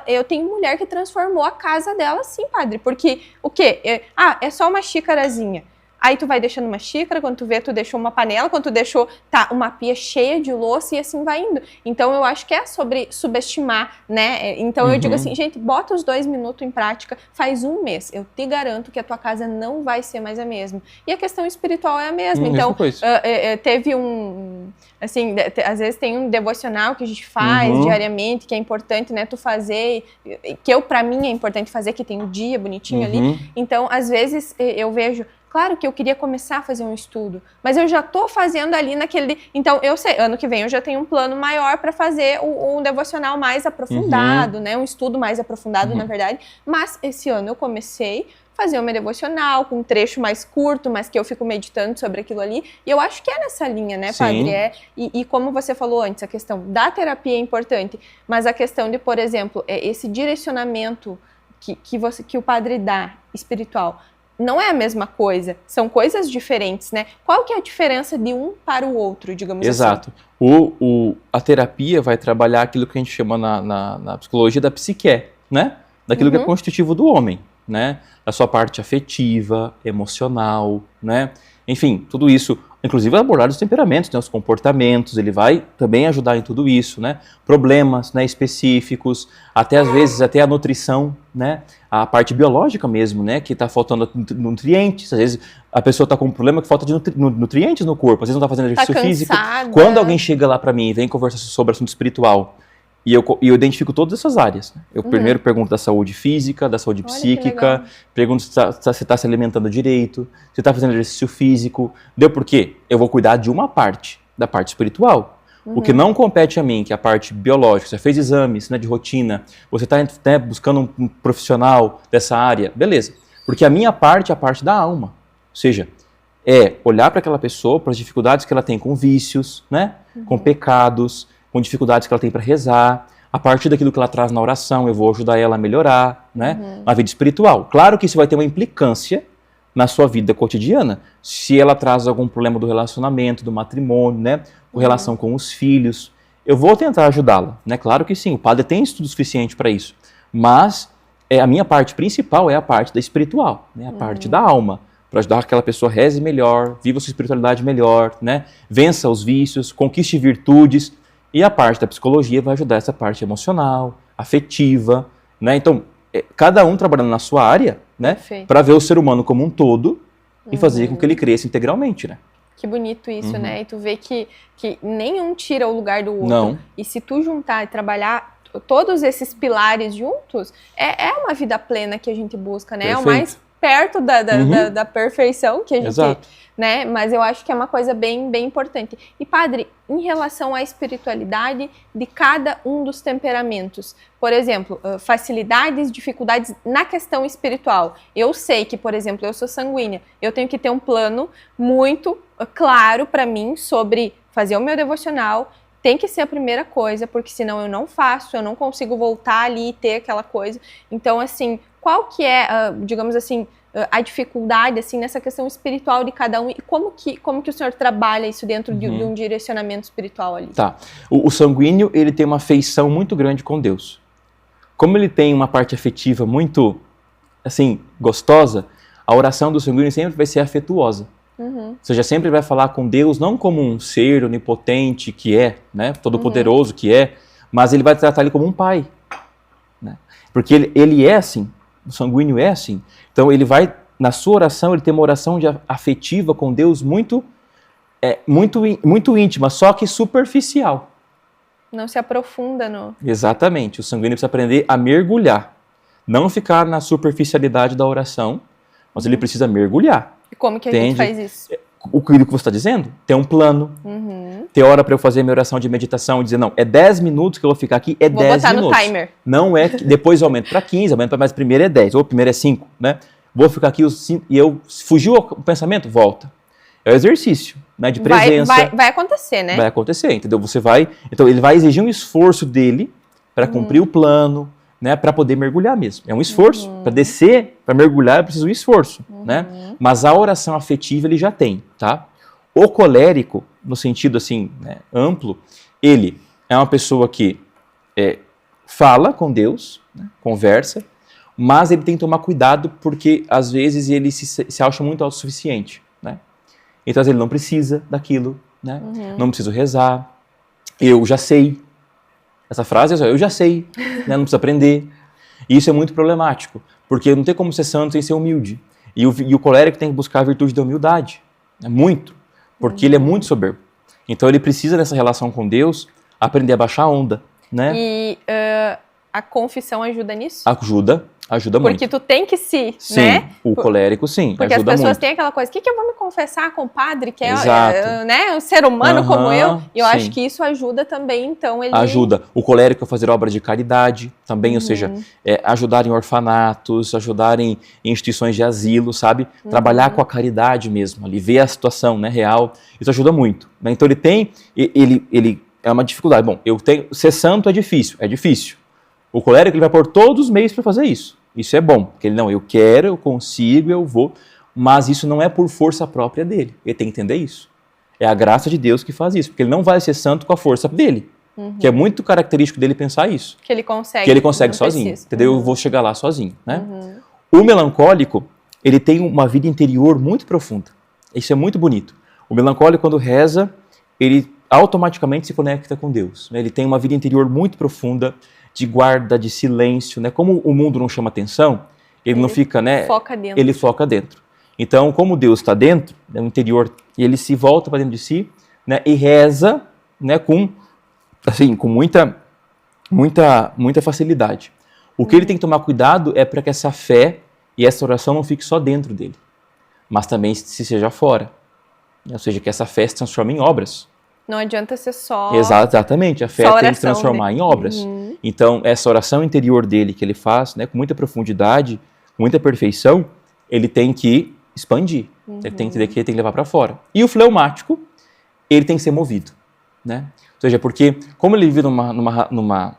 eu tenho mulher que transformou a casa dela assim, padre, porque o quê? É só uma xícarazinha. Aí tu vai deixando uma xícara, quando tu vê, tu deixou uma panela, quando tu deixou, uma pia cheia de louça e assim vai indo. Então, eu acho que é sobre subestimar, né? Então, eu digo assim, gente, bota os 2 minutos em prática, faz 1 mês. Eu te garanto que a tua casa não vai ser mais a mesma. E a questão espiritual é a mesma. Então, teve assim, às vezes tem um devocional que a gente faz diariamente, que é importante, né, tu fazer, pra mim é importante fazer, que tem um dia bonitinho ali. Então, às vezes, eu vejo, claro que eu queria começar a fazer um estudo, mas eu já estou fazendo ali naquele... Então, eu sei, ano que vem eu já tenho um plano maior para fazer um devocional mais aprofundado, né? Um estudo mais aprofundado, na verdade. Mas esse ano eu comecei a fazer o meu devocional com um trecho mais curto, mas que eu fico meditando sobre aquilo ali. E eu acho que é nessa linha, né, padre? E como você falou antes, a questão da terapia é importante, mas a questão de, por exemplo, esse direcionamento que o padre dá, espiritual, não é a mesma coisa, são coisas diferentes, né? Qual que é a diferença de um para o outro, digamos assim? Exato. A terapia vai trabalhar aquilo que a gente chama na psicologia da psique, né? Daquilo que é constitutivo do homem, né? Da sua parte afetiva, emocional, né? Enfim, tudo isso. inclusive abordar os temperamentos, né, os comportamentos, ele vai também ajudar em tudo isso, né, problemas, né, específicos, até às vezes até a nutrição, né, a parte biológica mesmo, né, que está faltando nutrientes, às vezes a pessoa está com um problema que falta de nutrientes no corpo, às vezes não está fazendo exercício físico. Quando alguém chega lá para mim e vem conversar sobre assunto espiritual, e eu identifico todas essas áreas. Né? Eu primeiro pergunto da saúde física, da saúde psíquica, pergunto se você está se alimentando direito, se está fazendo exercício físico. Deu por quê? Eu vou cuidar de uma parte, da parte espiritual. O que não compete a mim, que é a parte biológica, você fez exames, né, de rotina, você está, né, buscando um profissional dessa área, beleza. Porque a minha parte é a parte da alma. Ou seja, é olhar para aquela pessoa, para as dificuldades que ela tem com vícios, né, com pecados, com dificuldades que ela tem para rezar, a partir daquilo que ela traz na oração, eu vou ajudar ela a melhorar, né, na vida espiritual. Claro que isso vai ter uma implicância na sua vida cotidiana, se ela traz algum problema do relacionamento, do matrimônio, né, com relação com os filhos, eu vou tentar ajudá-la, né, claro que sim, o padre tem estudo suficiente para isso, mas a minha parte principal é a parte da espiritual, né, a parte da alma, para ajudar aquela pessoa a reze melhor, viva sua espiritualidade melhor, né, vença os vícios, conquiste virtudes. E a parte da psicologia vai ajudar essa parte emocional, afetiva, né? Então, cada um trabalhando na sua área, né? Para ver o ser humano como um todo e fazer com que ele cresça integralmente, né? Que bonito isso, né? E tu vê que nenhum tira o lugar do outro. Não. E se tu juntar e trabalhar todos esses pilares juntos, é uma vida plena que a gente busca, né? Perfeito. É o mais perto da perfeição que a gente... Exato. Né? Mas eu acho que é uma coisa bem, bem importante. E, padre, em relação à espiritualidade de cada um dos temperamentos, por exemplo, facilidades, dificuldades na questão espiritual. Eu sei que, por exemplo, eu sou sanguínea, eu tenho que ter um plano muito claro para mim sobre fazer o meu devocional, tem que ser a primeira coisa, porque senão eu não faço, eu não consigo voltar ali e ter aquela coisa. Então, assim, qual que é, digamos assim, a dificuldade assim nessa questão espiritual de cada um e como que o senhor trabalha isso dentro de um direcionamento espiritual ali? Tá. O sanguíneo, ele tem uma afeição muito grande com Deus. Como ele tem uma parte afetiva muito, assim, gostosa, a oração do sanguíneo sempre vai ser afetuosa. Ou seja, sempre vai falar com Deus não como um ser onipotente que é, né, todo-poderoso que é, mas ele vai tratar ele como um pai. Né? Porque ele é assim. O sanguíneo é assim. Então ele vai, na sua oração, ele tem uma oração afetiva com Deus muito íntima, só que superficial. Não se aprofunda no... Exatamente. O sanguíneo precisa aprender a mergulhar. Não ficar na superficialidade da oração, mas ele precisa mergulhar. E como que a gente faz isso? O que você está dizendo? Ter um plano. Ter hora para eu fazer minha oração de meditação e dizer, não, é 10 minutos que eu vou ficar aqui, é 10 minutos. Vou botar no timer. Não é, depois eu aumento para 15, aumento para mais, primeiro é 10, ou primeiro é 5, né? Vou ficar aqui e eu, fugiu o pensamento? Volta. É o exercício, né, de presença. Vai acontecer, né? Vai acontecer, entendeu? Então ele vai exigir um esforço dele para cumprir o plano, né, para poder mergulhar mesmo. É um esforço. Para descer, para mergulhar, é preciso um esforço, né? Mas a oração afetiva ele já tem, tá? O colérico, no sentido assim, né, amplo, ele é uma pessoa que fala com Deus, né, conversa, mas ele tem que tomar cuidado porque às vezes ele se acha muito autossuficiente, né? Então às vezes ele não precisa daquilo, né? Não preciso rezar, eu já sei. Essa frase é só, eu já sei, né? Não precisa aprender. E isso é muito problemático, porque não tem como ser santo sem ser humilde. E o colérico tem que buscar a virtude da humildade, né? Muito, porque ele é muito soberbo. Então ele precisa, nessa relação com Deus, aprender a baixar a onda, né? E a confissão ajuda nisso? Ajuda muito. Porque tu tem que sim, né? O colérico, sim, porque ajuda as pessoas muito. têm aquela coisa, o que eu vou me confessar com o padre, que Exato. né, um ser humano como eu? E eu sim. acho que isso ajuda também, então ele... Ajuda. O colérico a fazer obra de caridade também, ou seja, ajudar em orfanatos, ajudar em instituições de asilo, sabe? Trabalhar com a caridade mesmo, ali, ver a situação, né, real. Isso ajuda muito. Né? Então ele é uma dificuldade. Bom, ser santo é difícil. O colérico ele vai pôr todos os meios para fazer isso. Isso é bom, porque ele eu quero, eu consigo, eu vou, mas isso não é por força própria dele. Ele tem que entender isso. É a graça de Deus que faz isso, porque ele não vai ser santo com a força dele, que é muito característico dele pensar isso. Que ele consegue sozinho, precisa. entendeu? Eu vou chegar lá sozinho, né? O melancólico, ele tem uma vida interior muito profunda. Isso é muito bonito. O melancólico, quando reza, ele automaticamente se conecta com Deus, né? Ele tem uma vida interior muito profunda, de guarda, de silêncio, né? Como o mundo não chama atenção, ele não fica, né? Foca dentro. Ele foca dentro. Então, como Deus está dentro, no interior, ele se volta para dentro de si, né? E reza, né? Com muita facilidade. O que ele tem que tomar cuidado é para que essa fé e essa oração não fique só dentro dele, mas também se seja fora. Ou seja, que essa fé se transforme em obras. Não adianta ser só... Exatamente, a fé só tem oração, que se transformar né? em obras. Então, essa oração interior dele que ele faz, né, com muita profundidade, com muita perfeição, ele tem que expandir. Ele tem que entender que ele tem que levar para fora. E o fleumático, ele tem que ser movido, né? Ou seja, porque como ele vive numa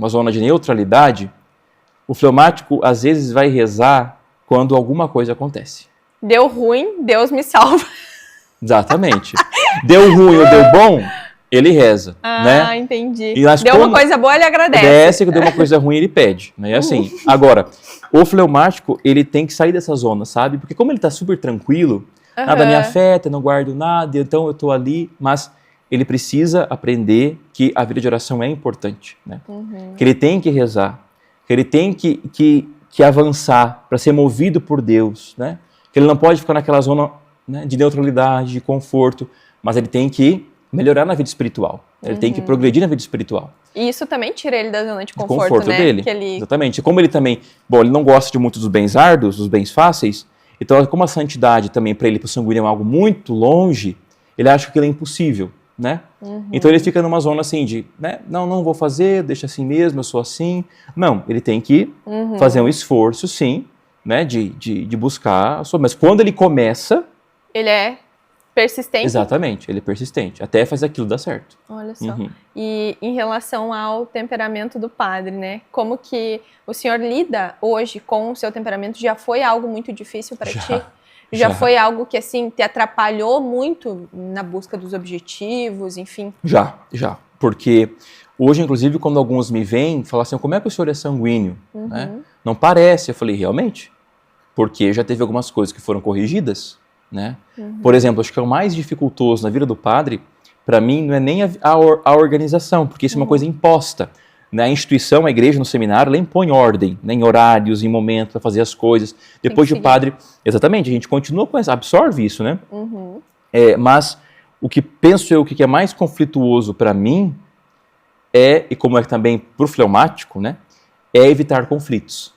zona de neutralidade, o fleumático às vezes vai rezar quando alguma coisa acontece. Deu ruim, Deus me salva. Exatamente. Deu ruim ou deu bom, ele reza, né? Ah, entendi. E deu uma coisa boa, ele agradece. Agradece, que deu uma coisa ruim, ele pede, né? É assim. Agora, o fleumático, ele tem que sair dessa zona, sabe? Porque como ele tá super tranquilo, nada me afeta, não guardo nada, então eu tô ali, mas ele precisa aprender que a vida de oração é importante, né? Que ele tem que rezar, que ele tem que avançar para ser movido por Deus, né? Que ele não pode ficar naquela zona, né, de neutralidade, de conforto, mas ele tem que melhorar na vida espiritual. Ele tem que progredir na vida espiritual. E isso também tira ele da zona de conforto, né? Dele. Que ele... Exatamente. Como ele também, ele não gosta de muito dos bens árduos, dos bens fáceis, então como a santidade também para ele, para o sanguíneo, é algo muito longe, ele acha que ele é impossível, né? Então ele fica numa zona assim de, né, não vou fazer, deixa assim mesmo, eu sou assim. Não, ele tem que fazer um esforço, sim, né, de buscar a sua... Mas quando ele começa... Ele é persistente? Exatamente, ele é persistente, até fazer aquilo dar certo. Olha só. E em relação ao temperamento do padre, né? Como que o senhor lida hoje com o seu temperamento? Já foi algo muito difícil para ti? Já foi algo que, assim, te atrapalhou muito na busca dos objetivos, enfim? Já. Porque hoje, inclusive, quando alguns me vêm, falam assim, como é que o senhor é sanguíneo? Né? Não parece. Eu falei, realmente? Porque já teve algumas coisas que foram corrigidas, né? Por exemplo, acho que é o mais dificultoso na vida do padre, para mim, não é nem a organização, porque isso é uma coisa imposta. Né? A instituição, a igreja no seminário, ela impõe ordem, né? Em horários, em momentos, para fazer as coisas. Depois o padre... Exatamente, a gente continua com isso, absorve isso, né? Mas o que penso eu que é mais conflituoso para mim e como é também para o fleumático, né? É evitar conflitos.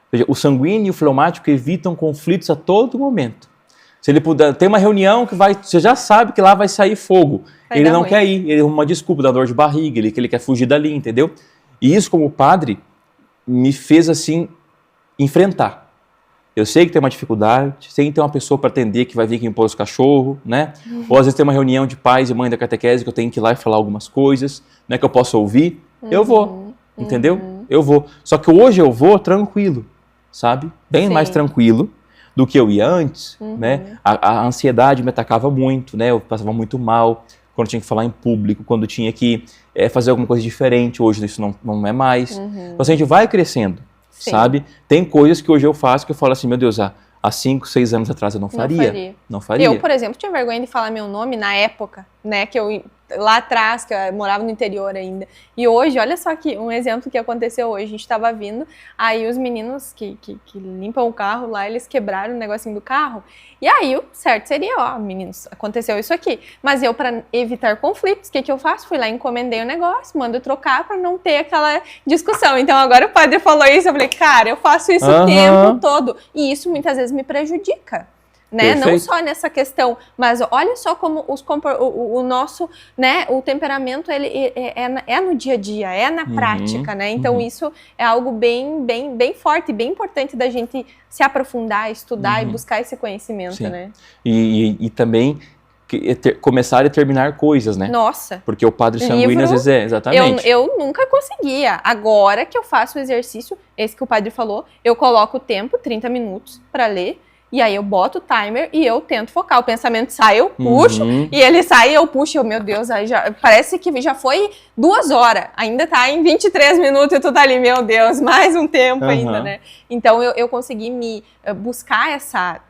Ou seja, o sanguíneo e o fleumático evitam conflitos a todo momento. Se ele puder, tem uma reunião que você já sabe que lá vai sair fogo. Ele não quer ir, ele arruma uma desculpa, dá dor de barriga, ele quer fugir dali, entendeu? E isso, como padre, me fez, assim, enfrentar. Eu sei que tem uma dificuldade, sei que tem uma pessoa para atender que vai vir aqui impor os cachorros, né? Ou às vezes tem uma reunião de pais e mãe da catequese que eu tenho que ir lá e falar algumas coisas, né, que eu posso ouvir. Eu vou, entendeu? Eu vou. Só que hoje eu vou tranquilo, sabe? Bem mais tranquilo do que eu ia antes, né? A ansiedade me atacava muito, né? Eu passava muito mal quando tinha que falar em público, quando tinha que fazer alguma coisa diferente. Hoje isso não é mais. Então assim, a gente vai crescendo, sabe? Tem coisas que hoje eu faço que eu falo assim, meu Deus, há 5, 6 anos atrás eu não faria. Eu, por exemplo, tinha vergonha de falar meu nome na época, né? Que eu lá atrás, que eu morava no interior ainda. E hoje, olha só que um exemplo que aconteceu hoje. A gente estava vindo, aí os meninos que limpam o carro lá, eles quebraram o negocinho do carro. E aí, o certo seria, ó, meninos, aconteceu isso aqui. Mas eu, para evitar conflitos, o que eu faço? Fui lá, encomendei o negócio, mando trocar para não ter aquela discussão. Então, agora o padre falou isso, eu falei, cara, eu faço isso o tempo todo. E isso muitas vezes me prejudica. Né? Não só nessa questão, mas olha só como o nosso, né, o temperamento ele é no dia a dia, é na prática, né? Então isso é algo bem forte, bem importante da gente se aprofundar, estudar e buscar esse conhecimento, né? E também começar e terminar coisas, né? Nossa! Porque o padre sanguíneo às vezes exatamente. Eu nunca conseguia. Agora que eu faço o exercício, esse que o padre falou, eu coloco o tempo, 30 minutos, para ler. E aí eu boto o timer e eu tento focar. O pensamento sai, eu puxo, e ele sai, eu puxo. Meu Deus, aí já, parece que já foi 2 horas. Ainda tá em 23 minutos e tu tá ali, meu Deus, mais um tempo ainda, né? Então eu consegui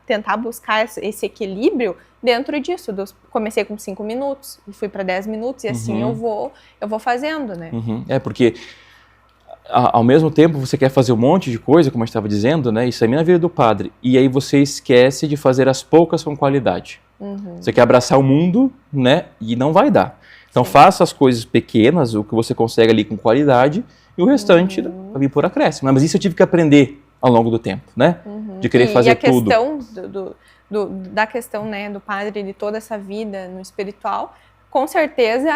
tentar buscar esse equilíbrio dentro disso. Comecei com 5 minutos e fui para 10 minutos e assim eu vou fazendo, né? É porque ao mesmo tempo você quer fazer um monte de coisa, como eu estava dizendo, né? Isso é na vida do padre. E aí você esquece de fazer as poucas com qualidade. Você quer abraçar o mundo, né? E não vai dar. Então faça as coisas pequenas, o que você consegue ali com qualidade, e o restante vai vir por acréscimo. Mas isso eu tive que aprender ao longo do tempo, né? De querer fazer tudo. E a questão da questão, né, do padre, de toda essa vida no espiritual, com certeza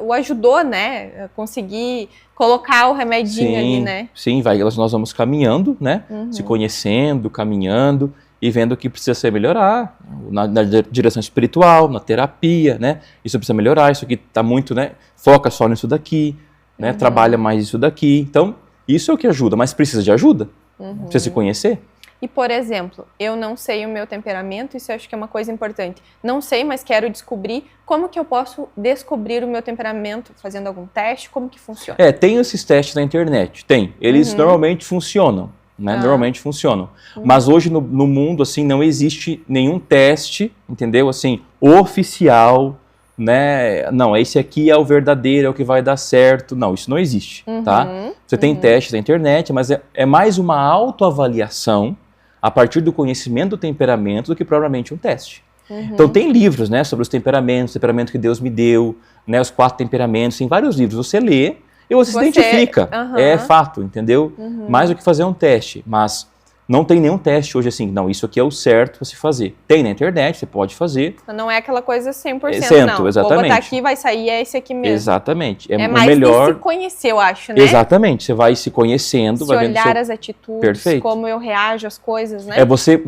o ajudou, né, a conseguir colocar o remedinho ali, né? Sim, nós vamos caminhando, né, se conhecendo, caminhando e vendo o que precisa ser melhorar, na direção espiritual, na terapia, né, isso precisa melhorar, isso aqui tá muito, né, foca só nisso daqui, né, trabalha mais isso daqui, então isso é o que ajuda, mas precisa de ajuda, precisa se conhecer. E, por exemplo, eu não sei o meu temperamento, isso eu acho que é uma coisa importante. Não sei, mas quero descobrir. Como que eu posso descobrir o meu temperamento? Fazendo algum teste? Como que funciona? Tem esses testes na internet, tem. Eles normalmente funcionam, né? Normalmente funcionam. Mas hoje no mundo, assim, não existe nenhum teste, entendeu? Assim, oficial, né? Não, esse aqui é o verdadeiro, é o que vai dar certo. Não, isso não existe, tá? Você tem testes na internet, mas é mais uma autoavaliação a partir do conhecimento do temperamento do que propriamente um teste. Então tem livros, né, sobre os temperamentos, o temperamento que Deus me deu, né, os 4 temperamentos, tem vários livros. Você lê e você se identifica, é fato, entendeu? Mais do que fazer um teste, mas não tem nenhum teste hoje assim, não, isso aqui é o certo para se fazer. Tem na internet, você pode fazer. Não é aquela coisa 100%, não. Exatamente. Vou botar aqui, vai sair, é esse aqui mesmo. Exatamente. É mais melhor de se conhecer, eu acho, né? Exatamente. Você vai se conhecendo, vai vendo olhar as atitudes, como eu reajo às coisas, né? Você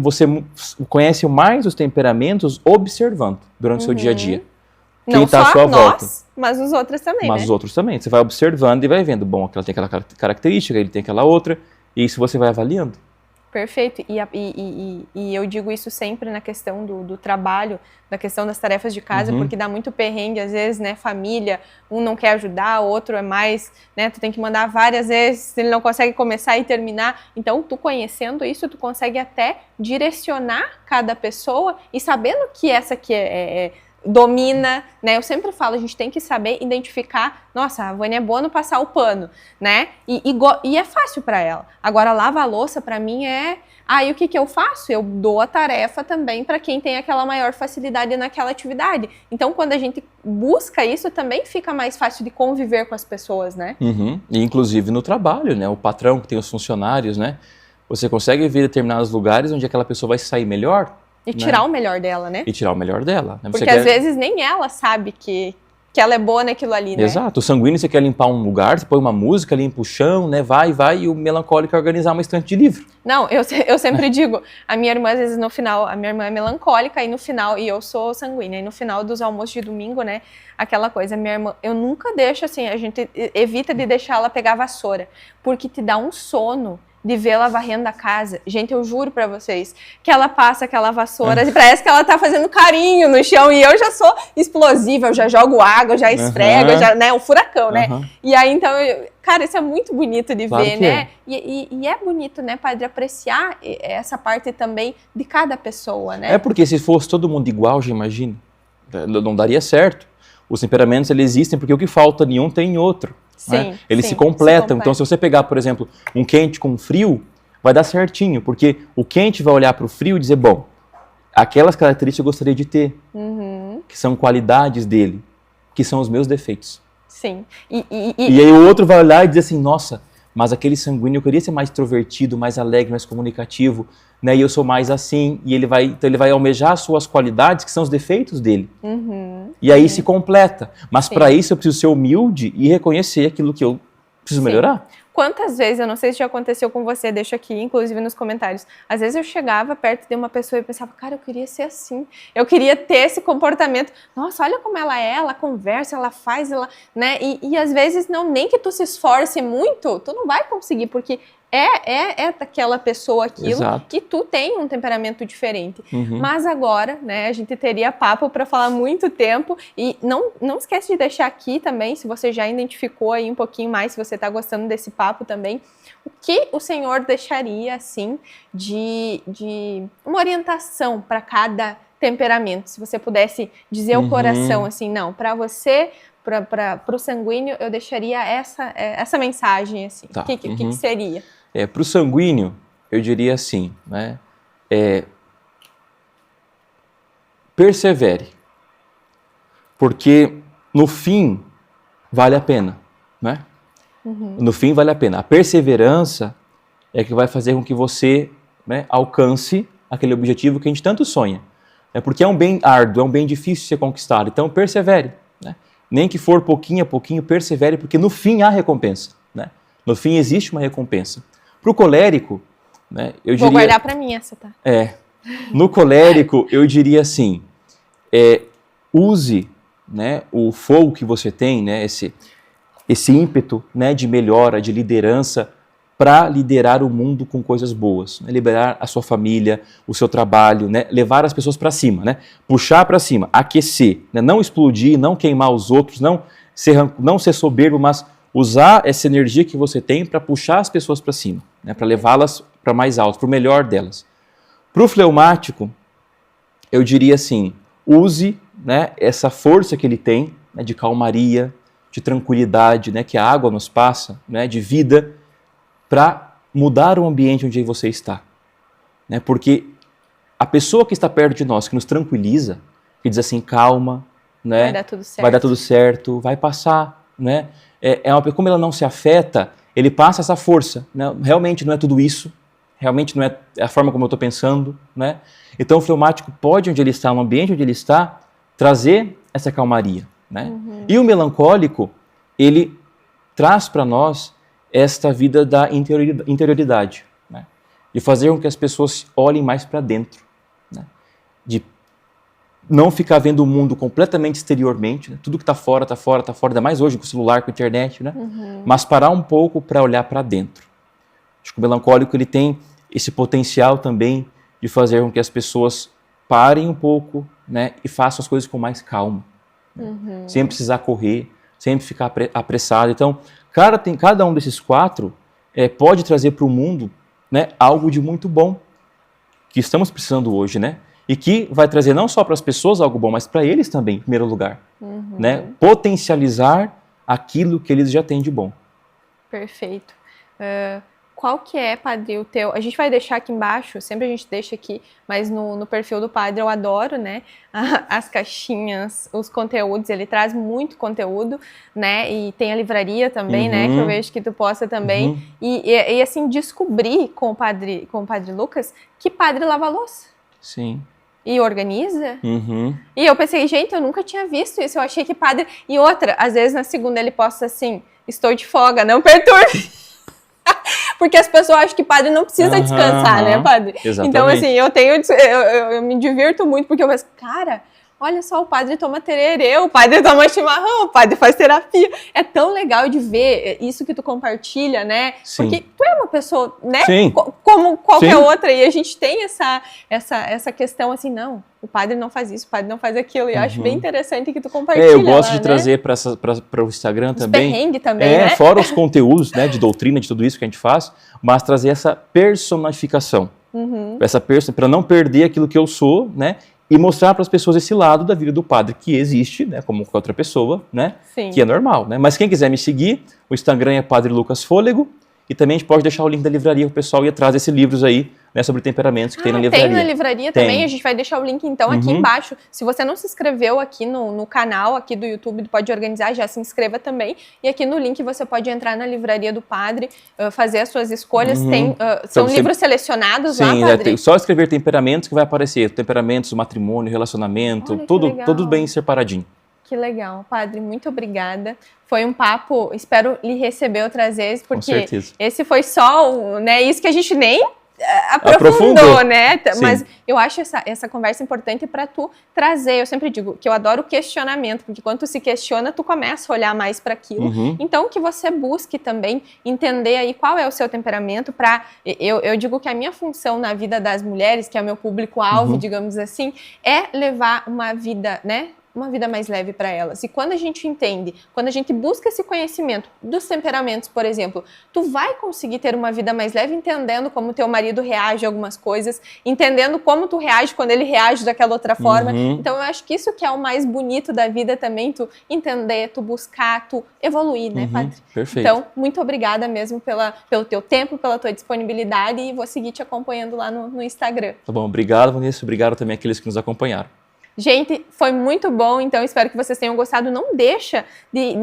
conhece mais os temperamentos observando durante o seu dia a dia. Não só à sua volta. Mas os outros também, Mas os outros também. Você vai observando e vai vendo, bom, aquela tem aquela característica, ele tem aquela outra, e isso você vai avaliando. Perfeito, e eu digo isso sempre na questão do trabalho, na questão das tarefas de casa, porque dá muito perrengue, às vezes, né, família, um não quer ajudar, o outro é mais, né, tu tem que mandar várias vezes, ele não consegue começar e terminar, então tu conhecendo isso, tu consegue até direcionar cada pessoa e sabendo que essa aqui domina, né? Eu sempre falo, a gente tem que saber identificar, nossa, a Vânia é boa no passar o pano, né? E é fácil para ela. Agora, lavar a louça, para mim, e o que eu faço? Eu dou a tarefa também para quem tem aquela maior facilidade naquela atividade. Então, quando a gente busca isso, também fica mais fácil de conviver com as pessoas, né? E, inclusive, no trabalho, né? O patrão que tem os funcionários, né? Você consegue ver determinados lugares onde aquela pessoa vai sair melhor. E tirar o melhor dela, né? E tirar o melhor dela. Né? Porque às vezes nem ela sabe que ela é boa naquilo ali, né? Exato. O sanguíneo, você quer limpar um lugar, você põe uma música, limpa o chão, né? Vai, e o melancólico quer organizar uma estante de livro. Não, eu sempre digo, a minha irmã, às vezes, no final, a minha irmã é melancólica, e no final, e eu sou sanguínea, e no final dos almoços de domingo, né? Aquela coisa, minha irmã, eu nunca deixo assim, a gente evita de deixar ela pegar a vassoura, porque te dá um sono de ver ela varrendo a casa. Gente, eu juro pra vocês que ela passa aquela vassoura e parece que ela tá fazendo carinho no chão, e eu já sou explosiva, eu já jogo água, eu já esfrego, né, o furacão, né? E aí, então, cara, isso é muito bonito de ver, né? E é bonito, né, padre, apreciar essa parte também de cada pessoa, né? Porque se fosse todo mundo igual, já imagina, não daria certo. Os temperamentos, eles existem porque o que falta em um tem em outro. Sim, né? Eles se completam. Então, se você pegar, por exemplo, um quente com um frio, vai dar certinho, porque o quente vai olhar para o frio e dizer, bom, aquelas características eu gostaria de ter, que são qualidades dele, que são os meus defeitos. Sim. E aí o outro vai olhar e dizer assim, nossa, mas aquele sanguíneo eu queria ser mais extrovertido, mais alegre, mais comunicativo, né? E eu sou mais assim, e então ele vai almejar as suas qualidades, que são os defeitos dele. E aí se completa. Mas para isso eu preciso ser humilde e reconhecer aquilo que eu preciso melhorar. Quantas vezes, eu não sei se já aconteceu com você, deixa aqui, inclusive nos comentários, às vezes eu chegava perto de uma pessoa e pensava, cara, eu queria ser assim, eu queria ter esse comportamento, nossa, olha como ela conversa, ela faz, né, e às vezes nem que tu se esforce muito, tu não vai conseguir, porque é daquela pessoa aquilo. Exato. E tu tem um temperamento diferente. Mas agora, né, a gente teria papo para falar muito tempo. E não esquece de deixar aqui também, se você já identificou aí um pouquinho mais, se você está gostando desse papo também, o que o Senhor deixaria, assim, de uma orientação para cada temperamento. Se você pudesse dizer ao coração, assim, não, para você, para o sanguíneo, eu deixaria essa mensagem, assim. Tá. O que seria? Para o sanguíneo, eu diria assim, né? Persevere. Porque no fim vale a pena, né? No fim vale a pena. A perseverança é que vai fazer com que você, né, alcance aquele objetivo que a gente tanto sonha. Porque é um bem árduo, é um bem difícil de ser conquistado. Então persevere, né? Nem que for pouquinho a pouquinho, persevere, porque no fim há recompensa, né? No fim existe uma recompensa. Para o colérico, né, eu diria... Vou guardar para mim essa, tá? No colérico, eu diria assim, use, né, o fogo que você tem, né, esse ímpeto, né, de melhora, de liderança, para liderar o mundo com coisas boas, né? Liberar a sua família, o seu trabalho, né? Levar as pessoas para cima, né? Puxar para cima, aquecer, né? Não explodir, não queimar os outros, não ser soberbo, mas usar essa energia que você tem para puxar as pessoas para cima, né? Para levá-las para mais alto, para o melhor delas. Para o fleumático, eu diria assim, use, né, essa força que ele tem, né, de calmaria, de tranquilidade, né, que a água nos passa, né, de vida, para mudar o ambiente onde você está. Né? Porque a pessoa que está perto de nós, que nos tranquiliza, que diz assim, calma, né? Vai dar tudo certo. Vai dar tudo certo, vai passar. Né? Como ela não se afeta, ele passa essa força. Né? Realmente não é tudo isso, realmente não é a forma como eu estou pensando. Né? Então o fleumático pode, onde ele está, no ambiente onde ele está, trazer essa calmaria. Né? E o melancólico, ele traz para nós esta vida da interioridade, né? De fazer com que as pessoas olhem mais para dentro, né? De não ficar vendo o mundo completamente exteriormente, né? Tudo que está fora, ainda mais hoje com o celular, com a internet, né? Mas parar um pouco para olhar para dentro. Acho que o melancólico ele tem esse potencial também de fazer com que as pessoas parem um pouco, né? E façam as coisas com mais calma, né? Sem precisar correr, sem ficar apressado. Então, cada um desses quatro pode trazer para o mundo, né, algo de muito bom que estamos precisando hoje, né? E que vai trazer não só para as pessoas algo bom, mas para eles também, em primeiro lugar. Né? Potencializar aquilo que eles já têm de bom. Perfeito. Qual que é, Padre, o teu... A gente vai deixar aqui embaixo, sempre a gente deixa aqui, mas no perfil do Padre eu adoro, né, as caixinhas, os conteúdos, ele traz muito conteúdo, né, e tem a livraria também, né, que eu vejo que tu posta também, e assim, descobri com o Padre Lucas que Padre lava louça. Sim. E organiza. E eu pensei, gente, eu nunca tinha visto isso, eu achei que Padre... E outra, às vezes na segunda ele posta assim, estou de folga, não perturbe. Porque as pessoas acham que padre não precisa descansar, né, padre? Exatamente. Então, assim, eu me divirto muito, porque eu penso, cara, olha só, o padre toma tererê, o padre toma chimarrão, o padre faz terapia. É tão legal de ver isso que tu compartilha, né? Sim. Porque tu é uma pessoa, né? Sim. Como qualquer Sim. outra, e a gente tem essa questão assim, não, o padre não faz isso, o padre não faz aquilo, e eu acho bem interessante que tu compartilha. Eu gosto lá, de trazer para o Instagram os também. Perrengue também, né? Fora os conteúdos, né, de doutrina, de tudo isso que a gente faz, mas trazer essa personificação. Para não perder aquilo que eu sou, né? E mostrar para as pessoas esse lado da vida do padre que existe, né, como qualquer outra pessoa, né, Sim. que é normal, né? Mas quem quiser me seguir, o Instagram é Padre Lucas Fôlego, e também a gente pode deixar o link da livraria para o pessoal ir atrás desses livros aí, né, sobre temperamentos que tem na livraria. Tem na livraria também, a gente vai deixar o link então aqui embaixo. Se você não se inscreveu aqui no canal aqui do YouTube do Pode Organizar, já se inscreva também. E aqui no link você pode entrar na livraria do padre, fazer as suas escolhas. São livros selecionados lá, padre? Sim, só escrever temperamentos que vai aparecer. Temperamentos, matrimônio, relacionamento, tudo bem separadinho. Que legal, padre, muito obrigada. Foi um papo, espero lhe receber outras vezes, porque esse foi só, né, isso que a gente nem aprofundou, né? Sim. Mas eu acho essa conversa importante para tu trazer. Eu sempre digo que eu adoro o questionamento, porque quando tu se questiona, tu começa a olhar mais para aquilo. Então, que você busque também entender aí qual é o seu temperamento para... Eu digo que a minha função na vida das mulheres, que é o meu público-alvo, digamos assim, é levar uma vida, né? Uma vida mais leve para elas. E quando a gente entende, quando a gente busca esse conhecimento dos temperamentos, por exemplo, tu vai conseguir ter uma vida mais leve entendendo como teu marido reage a algumas coisas, entendendo como tu reage quando ele reage daquela outra forma. Então eu acho que isso que é o mais bonito da vida também, tu entender, tu buscar, tu evoluir, né, Padre? Perfeito. Então, muito obrigada mesmo pelo teu tempo, pela tua disponibilidade e vou seguir te acompanhando lá no Instagram. Tá bom, obrigado, Vanessa, obrigado também àqueles que nos acompanharam. Gente, foi muito bom, então espero que vocês tenham gostado. Não deixa de...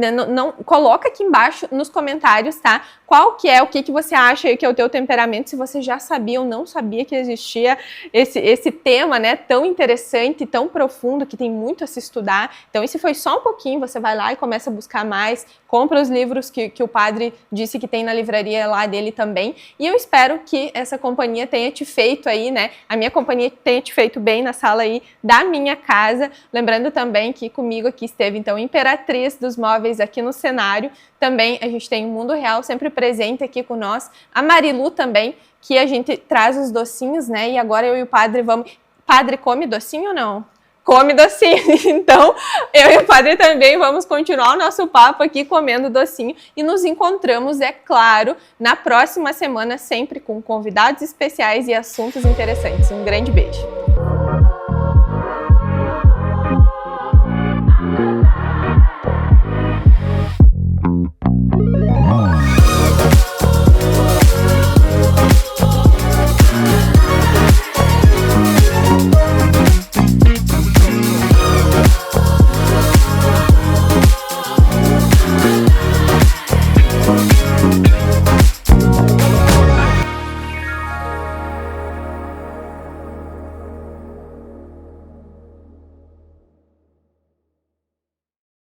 coloca aqui embaixo nos comentários, tá? Qual que é, o que você acha que é o teu temperamento, se você já sabia ou não sabia que existia esse tema, né, tão interessante, tão profundo, que tem muito a se estudar. Então, esse foi só um pouquinho, você vai lá e começa a buscar mais, compra os livros que o padre disse que tem na livraria lá dele também. E eu espero que essa companhia tenha te feito aí, né, a minha companhia tenha te feito bem na sala aí da minha casa. Lembrando também que comigo aqui esteve, então, Imperatriz dos Móveis aqui no cenário. Também a gente tem o Mundo Real sempre presente aqui com nós. A Marilu também, que a gente traz os docinhos, né? E agora eu e o padre vamos... Padre, come docinho ou não? Come docinho. Então, eu e o padre também vamos continuar o nosso papo aqui comendo docinho. E nos encontramos, é claro, na próxima semana, sempre com convidados especiais e assuntos interessantes. Um grande beijo.